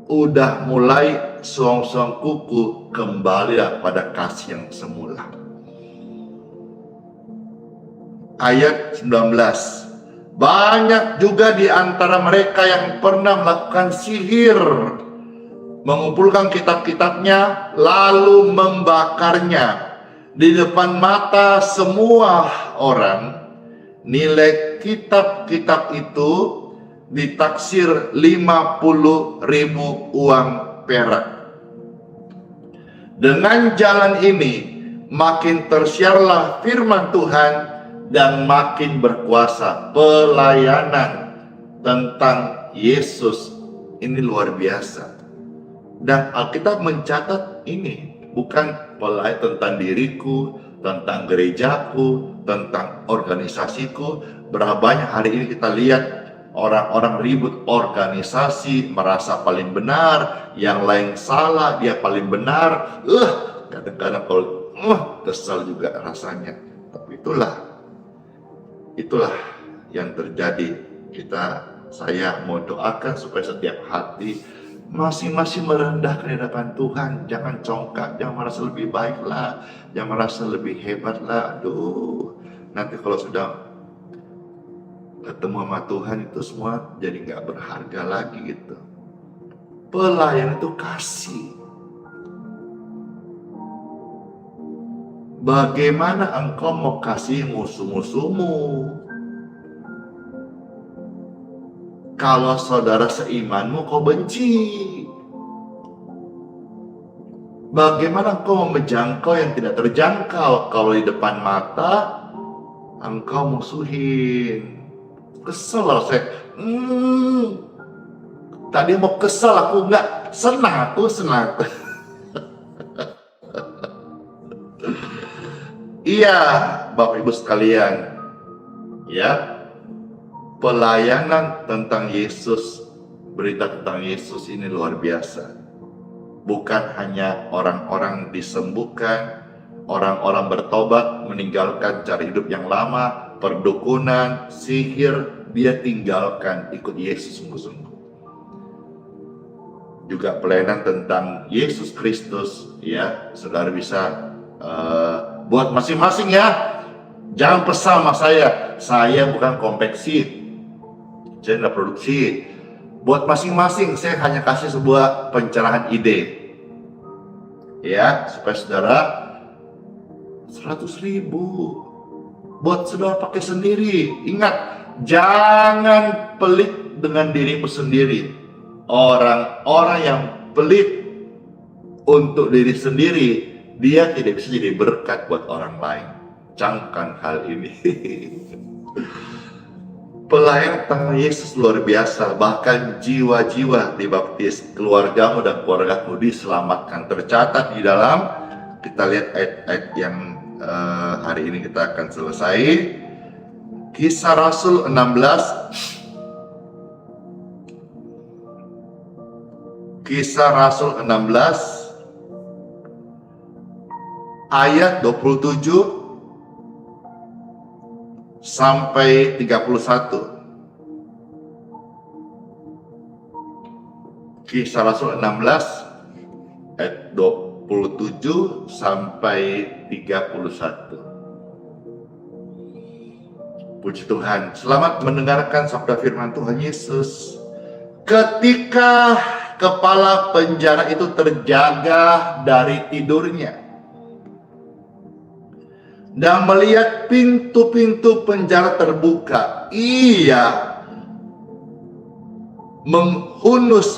Udah mulai suang-suang kuku, kembalilah pada kasih yang semula. Ayat 19. Banyak juga di antara mereka yang pernah melakukan sihir, mengumpulkan kitab-kitabnya lalu membakarnya di depan mata semua orang. Nilai kitab-kitab itu ditaksir 50.000 uang perak. Dengan jalan ini makin tersiarlah firman Tuhan dan makin berkuasa. Pelayanan tentang Yesus ini luar biasa. Dan Alkitab mencatat ini bukan pelayanan tentang diriku, tentang gerejaku, tentang organisasiku. Berapa banyak hari ini kita lihat orang-orang ribut organisasi, merasa paling benar, yang lain salah, dia paling benar. Kadang-kadang kalau kesal juga rasanya. Tapi itulah yang terjadi. Saya mau doakan supaya setiap hati masing-masing merendahkan di hadapan Tuhan. Jangan congkak, jangan merasa lebih baik lah, jangan merasa lebih hebat lah. Aduh, nanti kalau sudah ketemu sama Tuhan itu semua jadi nggak berharga lagi gitu. Pelayan itu kasih. Bagaimana engkau mau kasih musuh-musuhmu? Kalau saudara seimanmu kau benci. Bagaimana engkau mau menjangkau yang tidak terjangkau? Kalau di depan mata engkau musuhin. Kesel lah saya. Tadi mau kesel aku, nggak senang aku, senang. Iya, Bapak Ibu sekalian, ya, pelayanan tentang Yesus, berita tentang Yesus ini luar biasa. Bukan hanya orang-orang disembuhkan, orang-orang bertobat, meninggalkan cara hidup yang lama, perdukunan, sihir, dia tinggalkan, ikut Yesus sungguh-sungguh. Juga pelayanan tentang Yesus Kristus, ya, saudara bisa buat masing-masing ya. Jangan pesan sama saya bukan konveksi, saya nggak produksi. Buat masing-masing, saya hanya kasih sebuah pencerahan ide, ya, supaya saudara 100.000 buat saudara pakai sendiri. Ingat, jangan pelit dengan dirimu sendiri. Orang-orang yang pelit untuk diri sendiri, dia tidak bisa jadi berkat buat orang lain. Camkan hal ini. Pelayanan tentang Yesus luar biasa. Bahkan jiwa-jiwa dibaptis, keluargamu dan keluargaku diselamatkan. Tercatat di dalam, kita lihat ayat-ayat yang hari ini kita akan selesai. Kisah Rasul 16. Kisah Rasul 16 ayat 27 sampai 31. Kisah Rasul 16 ayat 27 sampai 31. Puji Tuhan, selamat mendengarkan sabda firman Tuhan Yesus. Ketika kepala penjara itu terjaga dari tidurnya dan melihat pintu-pintu penjara terbuka, ia menghunus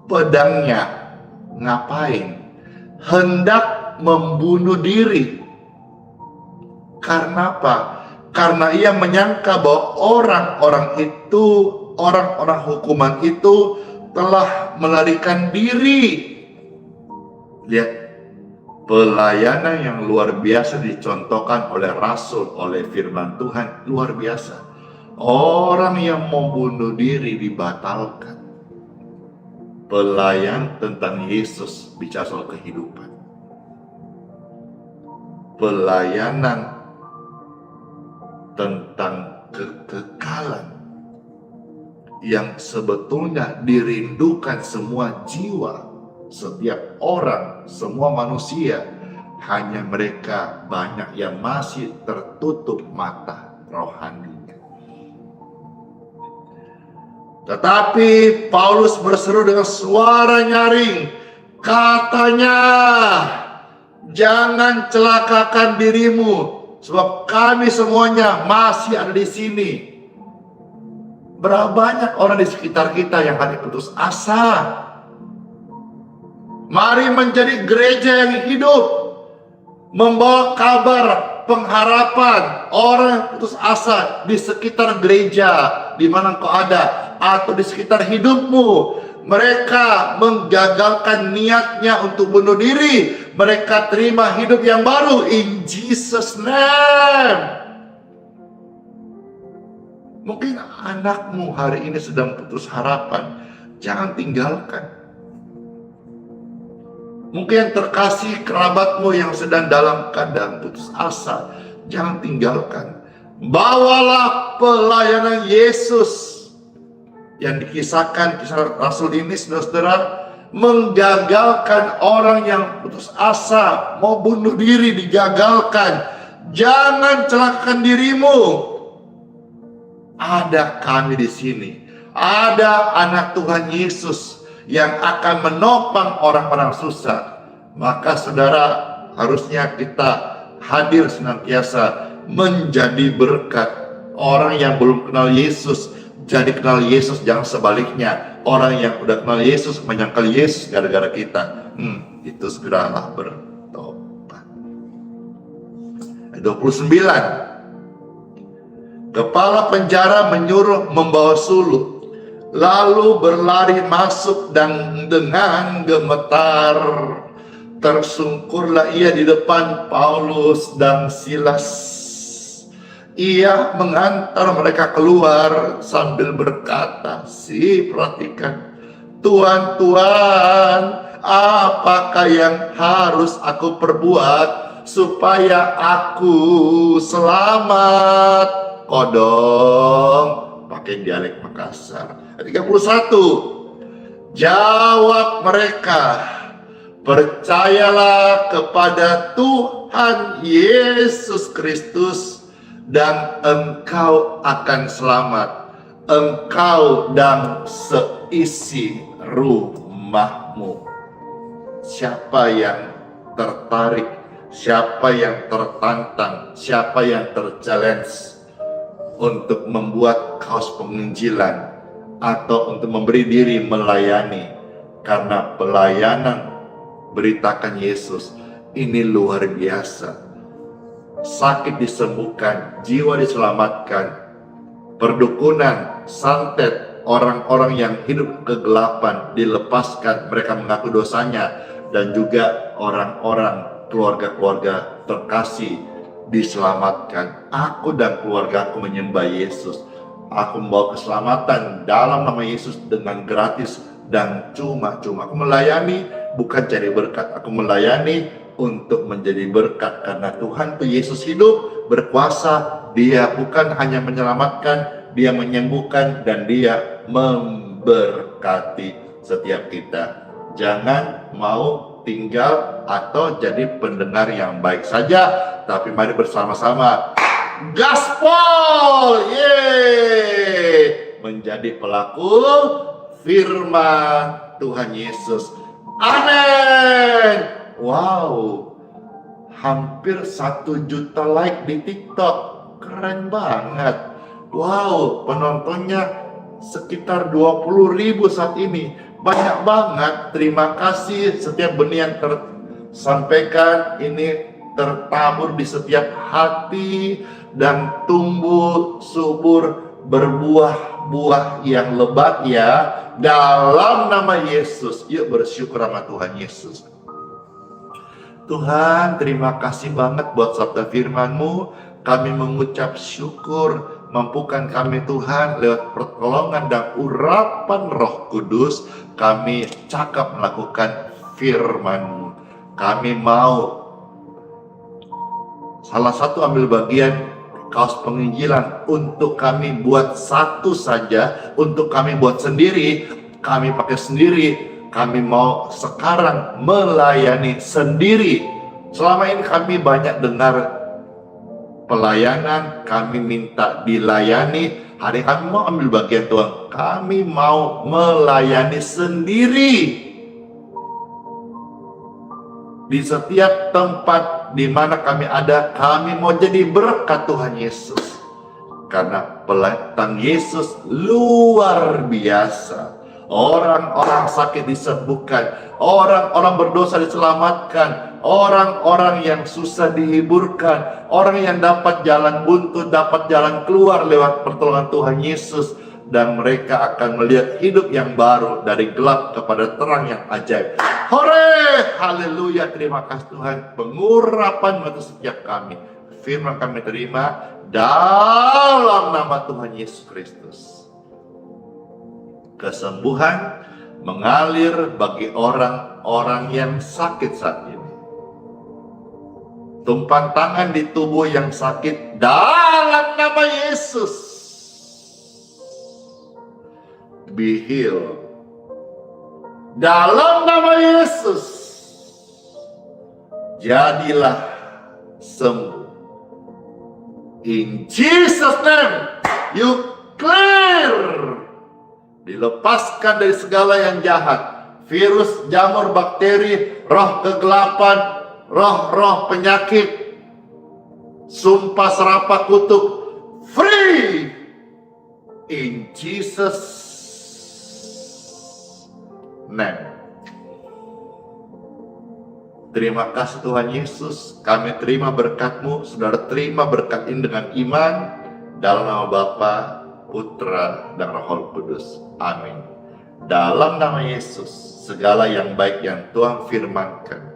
pedangnya. Ngapain? Hendak membunuh diri. Karena apa? Karena ia menyangka bahwa orang-orang hukuman itu telah melarikan diri. Lihat, pelayanan yang luar biasa dicontohkan oleh Rasul, oleh firman Tuhan, luar biasa. Orang yang mau bunuh diri dibatalkan. Pelayan tentang Yesus bicara soal kehidupan. Pelayanan tentang kekekalan yang sebetulnya dirindukan semua jiwa, setiap orang, semua manusia. Hanya mereka banyak yang masih tertutup mata rohaninya. Tetapi Paulus berseru dengan suara nyaring, katanya, jangan celakakan dirimu, sebab kami semuanya masih ada di sini. Berapa banyak orang di sekitar kita yang hanya putus asa. Mari menjadi gereja yang hidup, membawa kabar pengharapan. Orang yang putus asa di sekitar gereja, di mana engkau ada, atau di sekitar hidupmu, mereka menggagalkan niatnya untuk bunuh diri. Mereka terima hidup yang baru in Jesus name. Mungkin anakmu hari ini sedang putus harapan, jangan tinggalkan. Mungkin yang terkasih kerabatmu yang sedang dalam keadaan putus asa, jangan tinggalkan. Bawalah pelayanan Yesus yang dikisahkan kisah Rasul ini, saudara-saudara, menggagalkan orang yang putus asa, mau bunuh diri, digagalkan. Jangan celakakan dirimu. Ada kami di sini, ada anak Tuhan Yesus yang akan menopang orang-orang susah. Maka saudara, harusnya kita hadir senantiasa menjadi berkat. Orang yang belum kenal Yesus jadi kenal Yesus, jangan sebaliknya. Orang yang udah kenal Yesus menyangkal Yesus gara-gara kita. Itu segeralah bertobat. 29. Kepala penjara menyuruh membawa suluk. lalu berlari masuk dan dengan gemetar tersungkurlah ia di depan Paulus dan Silas. Ia mengantar mereka keluar sambil berkata, perhatikan, Tuan, Tuan, apakah yang harus aku perbuat supaya aku selamat? Kodong, pakai dialek Makassar. 31. Jawab mereka, percayalah kepada Tuhan Yesus Kristus dan engkau akan selamat, engkau dan seisi rumahmu. Siapa yang tertarik, siapa yang tertantang, siapa yang terchallenge untuk membuat kaos penginjilan atau untuk memberi diri melayani, karena pelayanan beritakan Yesus ini luar biasa. Sakit disembuhkan, jiwa diselamatkan, perdukunan, santet, orang-orang yang hidup kegelapan dilepaskan, mereka mengaku dosanya, dan juga orang-orang keluarga-keluarga terkasih diselamatkan. Aku dan keluarga aku menyembah Yesus. Aku membawa keselamatan dalam nama Yesus dengan gratis dan cuma-cuma. Aku melayani bukan cari berkat, aku melayani untuk menjadi berkat, karena Tuhan Yesus hidup, berkuasa. Dia bukan hanya menyelamatkan, Dia menyembuhkan, dan Dia memberkati setiap kita. Jangan mau tinggal atau jadi pendengar yang baik saja, tapi mari bersama-sama gaspol, menjadi pelaku firman Tuhan Yesus. Amin. Wow, hampir 1 juta like di TikTok, keren banget. Wow, penontonnya sekitar 20.000 saat ini, banyak banget. Terima kasih, setiap benih yang tersampaikan ini tertabur di setiap hati dan tumbuh subur, berbuah-buah yang lebat ya, dalam nama Yesus. Yuk bersyukur sama Tuhan Yesus. Tuhan, terima kasih banget buat sabda firman-Mu. Kami mengucap syukur, mampukan kami Tuhan lewat pertolongan dan urapan Roh Kudus, kami cakap melakukan firman-Mu. Kami mau salah satu ambil bagian kaos penginjilan, untuk kami buat satu saja, untuk kami buat sendiri, kami pakai sendiri. Kami mau sekarang melayani sendiri. Selama ini kami banyak dengar pelayanan, kami minta dilayani. Hari kami mau ambil bagian Tuhan, kami mau melayani sendiri. Di setiap tempat di mana kami ada, kami mau jadi berkat Tuhan Yesus. Karena pelayanan Yesus luar biasa. Orang-orang sakit disembuhkan, orang-orang berdosa diselamatkan, orang-orang yang susah dihiburkan, orang yang dapat jalan buntu, dapat jalan keluar lewat pertolongan Tuhan Yesus. Dan mereka akan melihat hidup yang baru, dari gelap kepada terang yang ajaib. Hore, haleluya, terima kasih Tuhan. Pengurapan untuk setiap kami, firman kami terima dalam nama Tuhan Yesus Kristus. Kesembuhan mengalir bagi orang-orang yang sakit saat ini. Tumpang tangan di tubuh yang sakit dalam nama Yesus. Be healed dalam nama Yesus. Jadilah sembuh. In Jesus name, you clear. Dilepaskan dari segala yang jahat, virus, jamur, bakteri, roh kegelapan, roh-roh penyakit, sumpah serapah kutuk, free in Jesus name. Terima kasih Tuhan Yesus, kami terima berkat-Mu. Saudara terima berkat ini dengan iman dalam nama Bapa, Putra, dan Roh Kudus. Amin. Dalam nama Yesus, segala yang baik yang Tuhan firmankan,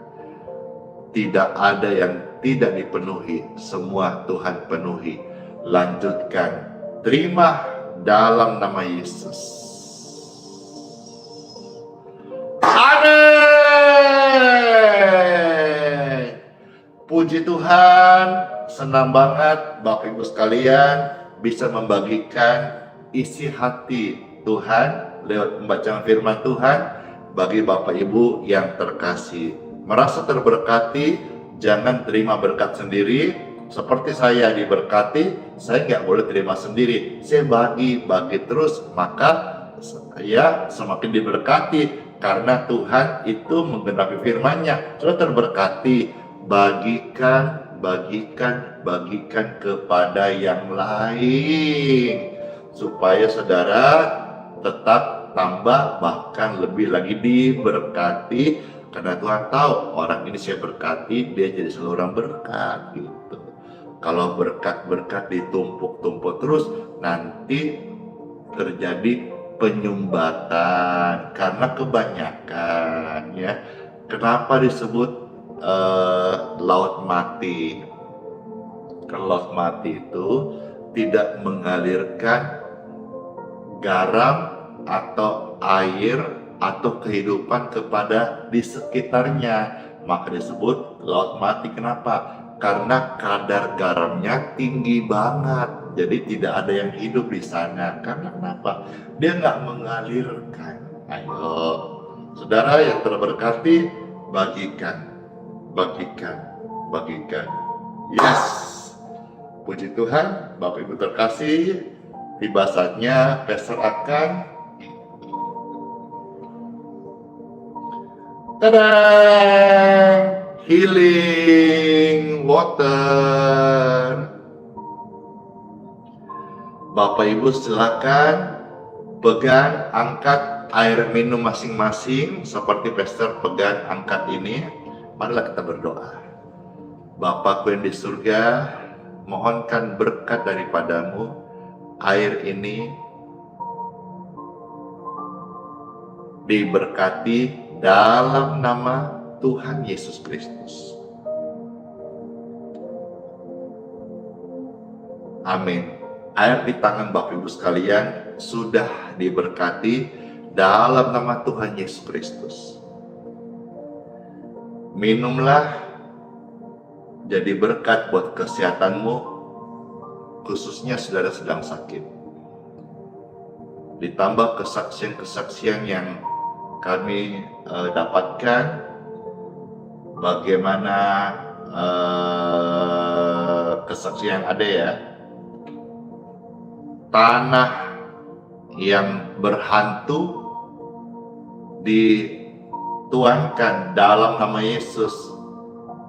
tidak ada yang tidak dipenuhi, semua Tuhan penuhi. Lanjutkan, terima dalam nama Yesus. Amin. Puji Tuhan, senang banget Bapak Ibu sekalian bisa membagikan isi hati Tuhan lewat pembacaan firman Tuhan bagi Bapak Ibu yang terkasih. Merasa terberkati, jangan terima berkat sendiri. Seperti saya diberkati, saya nggak boleh terima sendiri. Saya bagi terus, maka saya semakin diberkati karena Tuhan itu menggenapi firman-Nya. Sudah terberkati, bagikan kepada yang lain supaya saudara tetap tambah bahkan lebih lagi diberkati, karena Tuhan tahu orang ini saya berkati, dia jadi seorang berkat gitu. Kalau berkat ditumpuk-tumpuk terus, nanti terjadi penyumbatan karena kebanyakan, ya. Kenapa disebut laut mati? Kalau laut mati itu tidak mengalirkan garam atau air atau kehidupan kepada di sekitarnya, maka disebut laut mati. Kenapa? Karena kadar garamnya tinggi banget, jadi tidak ada yang hidup di sana. Karena kenapa? Dia nggak mengalirkan. Ayo, saudara yang terberkati, bagikan. Yes, puji Tuhan. Bapak Ibu terkasih, tiba saatnya Pastor akan healing water. Bapak Ibu silakan pegang, angkat air minum masing-masing seperti Pastor pegang, angkat ini. Marilah kita berdoa. Bapakku yang di surga, mohonkan berkat daripadamu. Air ini diberkati dalam nama Tuhan Yesus Kristus. Amin. Air di tangan Bapak Ibu sekalian sudah diberkati dalam nama Tuhan Yesus Kristus. Minumlah, jadi berkat buat kesehatanmu, khususnya saudara sedang sakit. Ditambah kesaksian-kesaksian yang kami dapatkan, bagaimana kesaksian ada ya, tanah yang berhantu dituangkan dalam nama Yesus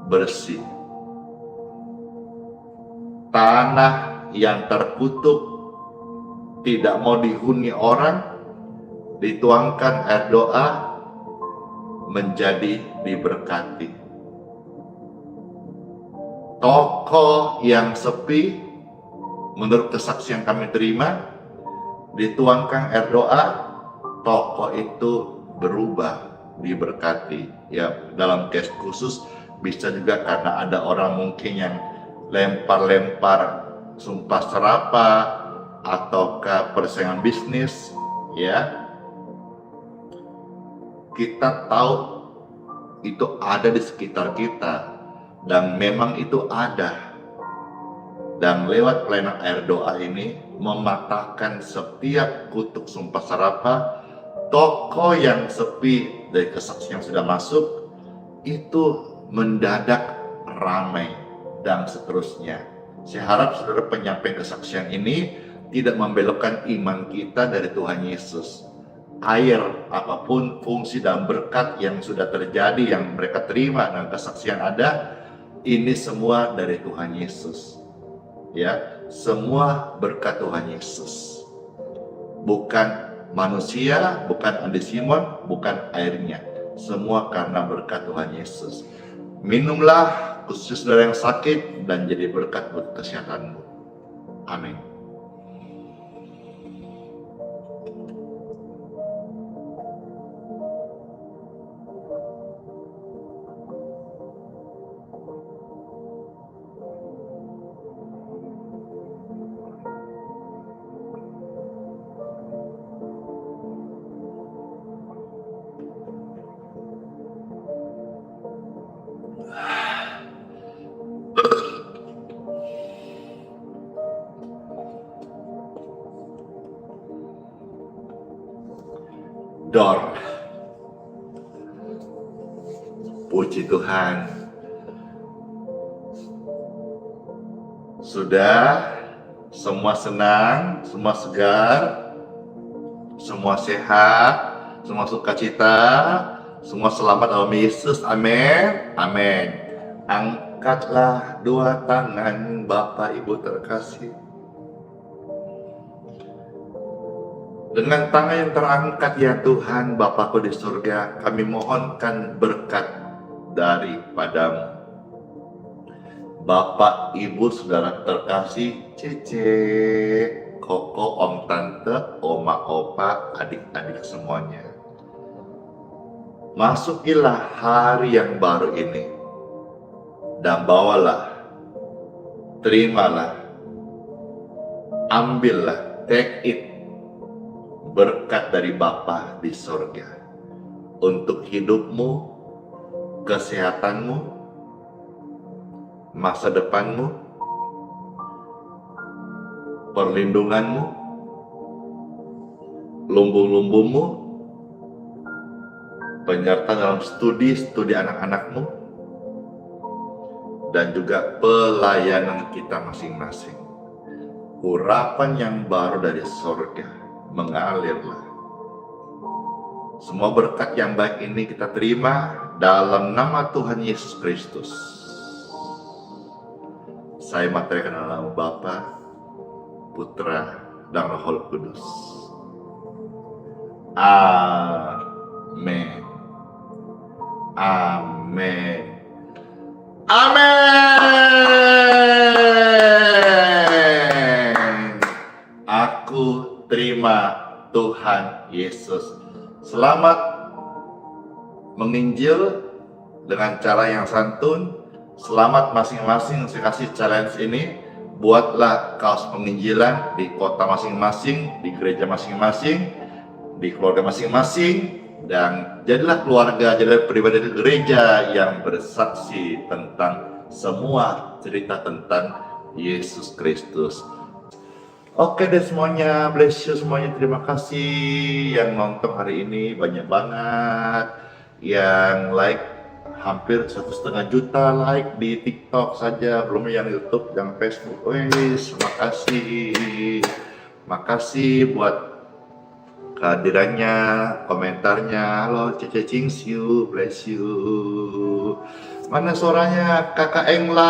bersih. Tanah yang terkutuk tidak mau dihuni orang, dituangkan air doa menjadi diberkati. Toko yang sepi, menurut kesaksian kami terima, dituangkan air doa, toko itu berubah, diberkati. Ya, dalam case khusus bisa juga karena ada orang mungkin yang lempar-lempar sumpah serapah ataukah persaingan bisnis, ya. Kita tahu itu ada di sekitar kita dan memang itu ada. Dan lewat pelayanan air doa ini mematahkan setiap kutuk sumpah serapah. Toko yang sepi dari kesaksian yang sudah masuk itu mendadak ramai dan seterusnya. Saya harap saudara penyampaian kesaksian ini tidak membelokkan iman kita dari Tuhan Yesus. Air, apapun fungsi dan berkat yang sudah terjadi, yang mereka terima dan kesaksian ada, ini semua dari Tuhan Yesus. Ya, semua berkat Tuhan Yesus. Bukan manusia, bukan Andi Simon, bukan airnya. Semua karena berkat Tuhan Yesus. Minumlah, khusus saudara yang sakit, dan jadi berkat buat kesehatanmu. Amin. Dor. Puji Tuhan. Sudah semua senang, semua segar, semua sehat, semua sukacita, semua selamat dalam Yesus. Amin. Amin. Angkatlah dua tangan Bapak Ibu terkasih. Dengan tangan yang terangkat ya Tuhan Bapakku di surga, kami mohonkan berkat daripadamu. Bapak, Ibu, Saudara terkasih, Cece, Koko, Om, Tante, Oma, Opa, adik-adik semuanya. Masukilah hari yang baru ini dan bawalah, terimalah, ambillah, take it, berkat dari Bapa di surga untuk hidupmu, kesehatanmu, masa depanmu, perlindunganmu, lumbung-lumbungmu, penyertaan dalam studi anak-anakmu, dan juga pelayanan kita masing-masing. Urapan yang baru dari surga mengalirlah. Semua berkat yang baik ini kita terima dalam nama Tuhan Yesus Kristus. Saya materikan dalam nama Bapa, Putra, dan Roh Kudus. Amin. Amin. Amin. Aku terima Tuhan Yesus. Selamat menginjil dengan cara yang santun. Selamat masing-masing kasih challenge ini. Buatlah kaos penginjilan di kota masing-masing, di gereja masing-masing, di keluarga masing-masing, dan jadilah keluarga, jadilah pribadi di gereja yang bersaksi tentang semua cerita tentang Yesus Kristus. Oke deh semuanya, bless you semuanya, terima kasih yang nonton hari ini, banyak banget yang like, hampir 1,5 juta like di TikTok saja, belum yang YouTube, yang Facebook. Wes, makasih buat kehadirannya, komentarnya. Halo Cece Cings you, bless you. Mana suaranya Kakak Englan?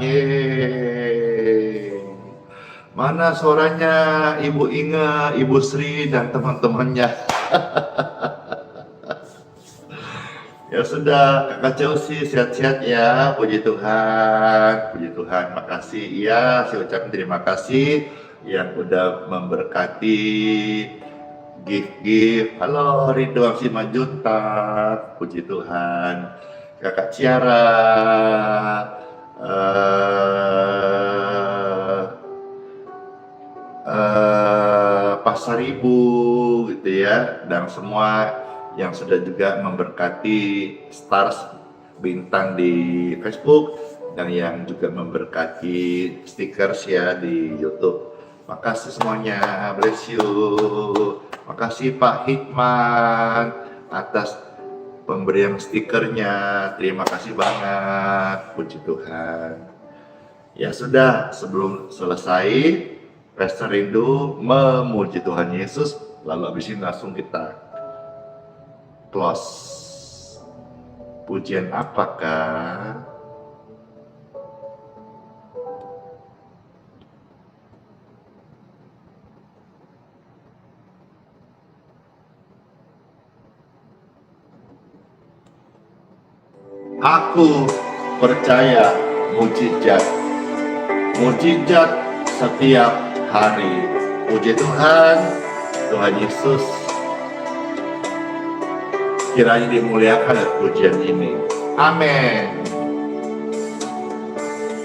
Yeay. Mana suaranya Ibu Inge, Ibu Sri, dan teman-temannya? Ya sudah, Kakak Chelsea sehat-sehat ya, puji Tuhan, makasih. Iya, saya ucapkan terima kasih yang udah memberkati gift. Halo Ridwan Simajuntak, puji Tuhan. Kakak Ciara, Pasar Ibu gitu ya, dan semua yang sudah juga memberkati stars bintang di Facebook dan yang juga memberkati stickers ya di YouTube. Makasih semuanya, bless you. Makasih Pak Hikman atas pemberian stikernya, terima kasih banget, puji Tuhan. Ya sudah, sebelum selesai, Pastor Rindu memuji Tuhan Yesus, lalu habis ini langsung kita close. Pujian apakah? Aku percaya mujizat setiap hari. Puji Tuhan, Tuhan Yesus kiranya dimuliakan dengan pujian ini. Amin.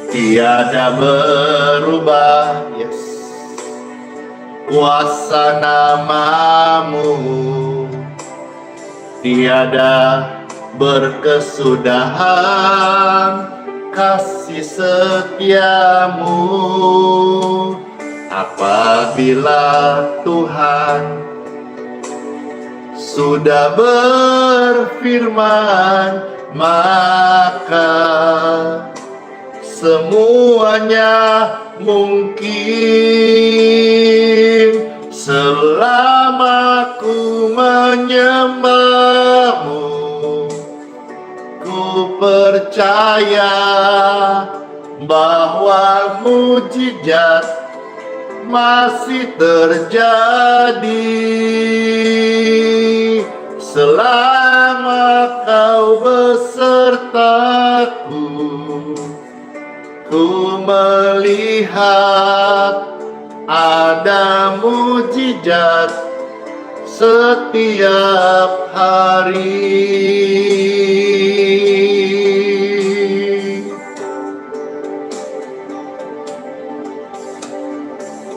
Tiada berubah, yes, kuasa namamu, tiada berkesudahan kasih setiamu. Apabila Tuhan sudah berfirman, maka semuanya mungkin selama ku menyembahmu. Ku percaya bahwa mujizat masih terjadi selama kau besertaku. Ku melihat ada mujizat setiap hari.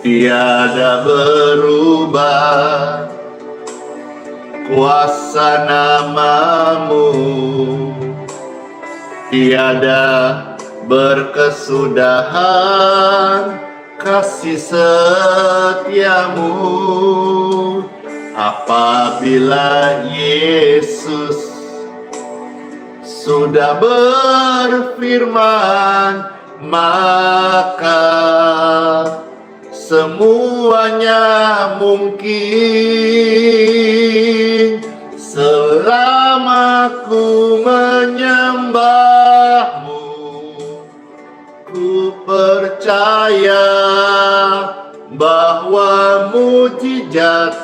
Tiada berubah kuasa namamu, tiada berkesudahan kasih setiamu. Apabila Yesus sudah berfirman, maka semuanya mungkin selama ku menyembahmu. Ku percaya bahwa mujizat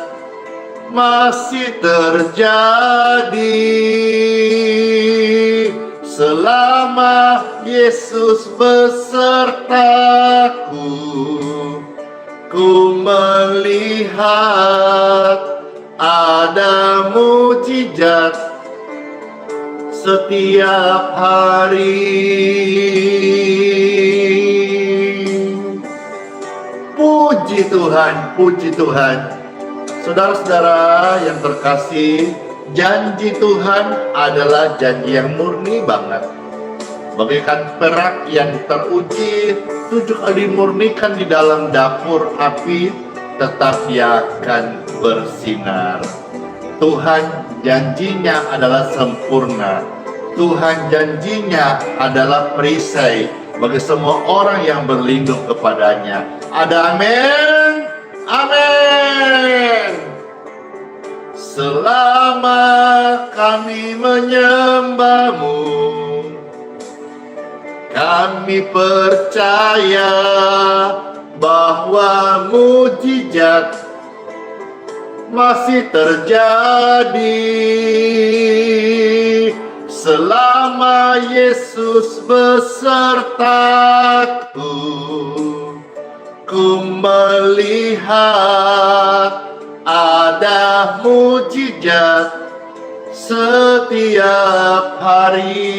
masih terjadi selama Yesus besertaku. Ku melihat ada mujizat setiap hari. Puji Tuhan, puji Tuhan. Saudara-saudara yang terkasih, janji Tuhan adalah janji yang murni banget. Bagaikan perak yang teruji 7 kali murnikan di dalam dapur api, tetap dia akan bersinar. Tuhan janjinya adalah sempurna. Tuhan janjinya adalah perisai bagi semua orang yang berlindung kepadanya. Ada amin? Amin. Selama kami menyembahmu, kami percaya bahwa mujizat masih terjadi selama Yesus besertaku. Ku melihat ada mujizat setiap hari.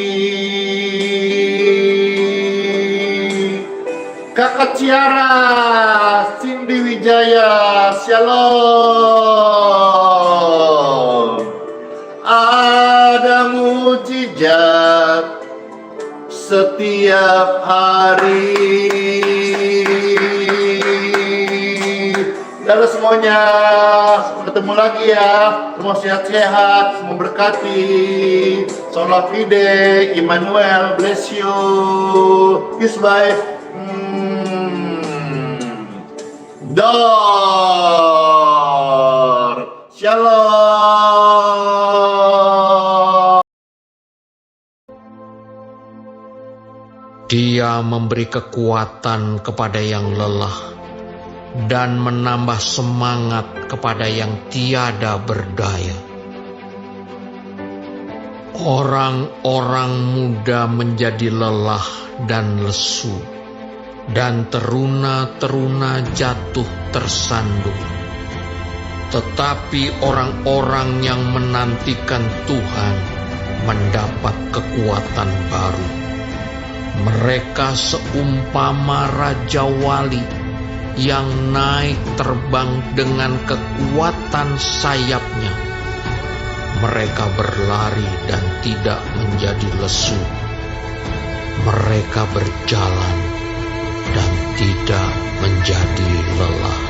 Kakak Ciara, Cindy Wijaya, Shalom. Ada mujizat setiap hari. Lalu semuanya, sampai ketemu lagi ya. Semua sehat-sehat, semua berkati. Sola fide, Immanuel, bless you. Peace bye. Dor. Shalom. Dia memberi kekuatan kepada yang lelah dan menambah semangat kepada yang tiada berdaya. Orang-orang muda menjadi lelah dan lesu, dan teruna-teruna jatuh tersandung. Tetapi orang-orang yang menantikan Tuhan mendapat kekuatan baru. Mereka seumpama Raja Wali yang naik terbang dengan kekuatan sayapnya. Mereka berlari dan tidak menjadi lesu. Mereka berjalan dan tidak menjadi lelah.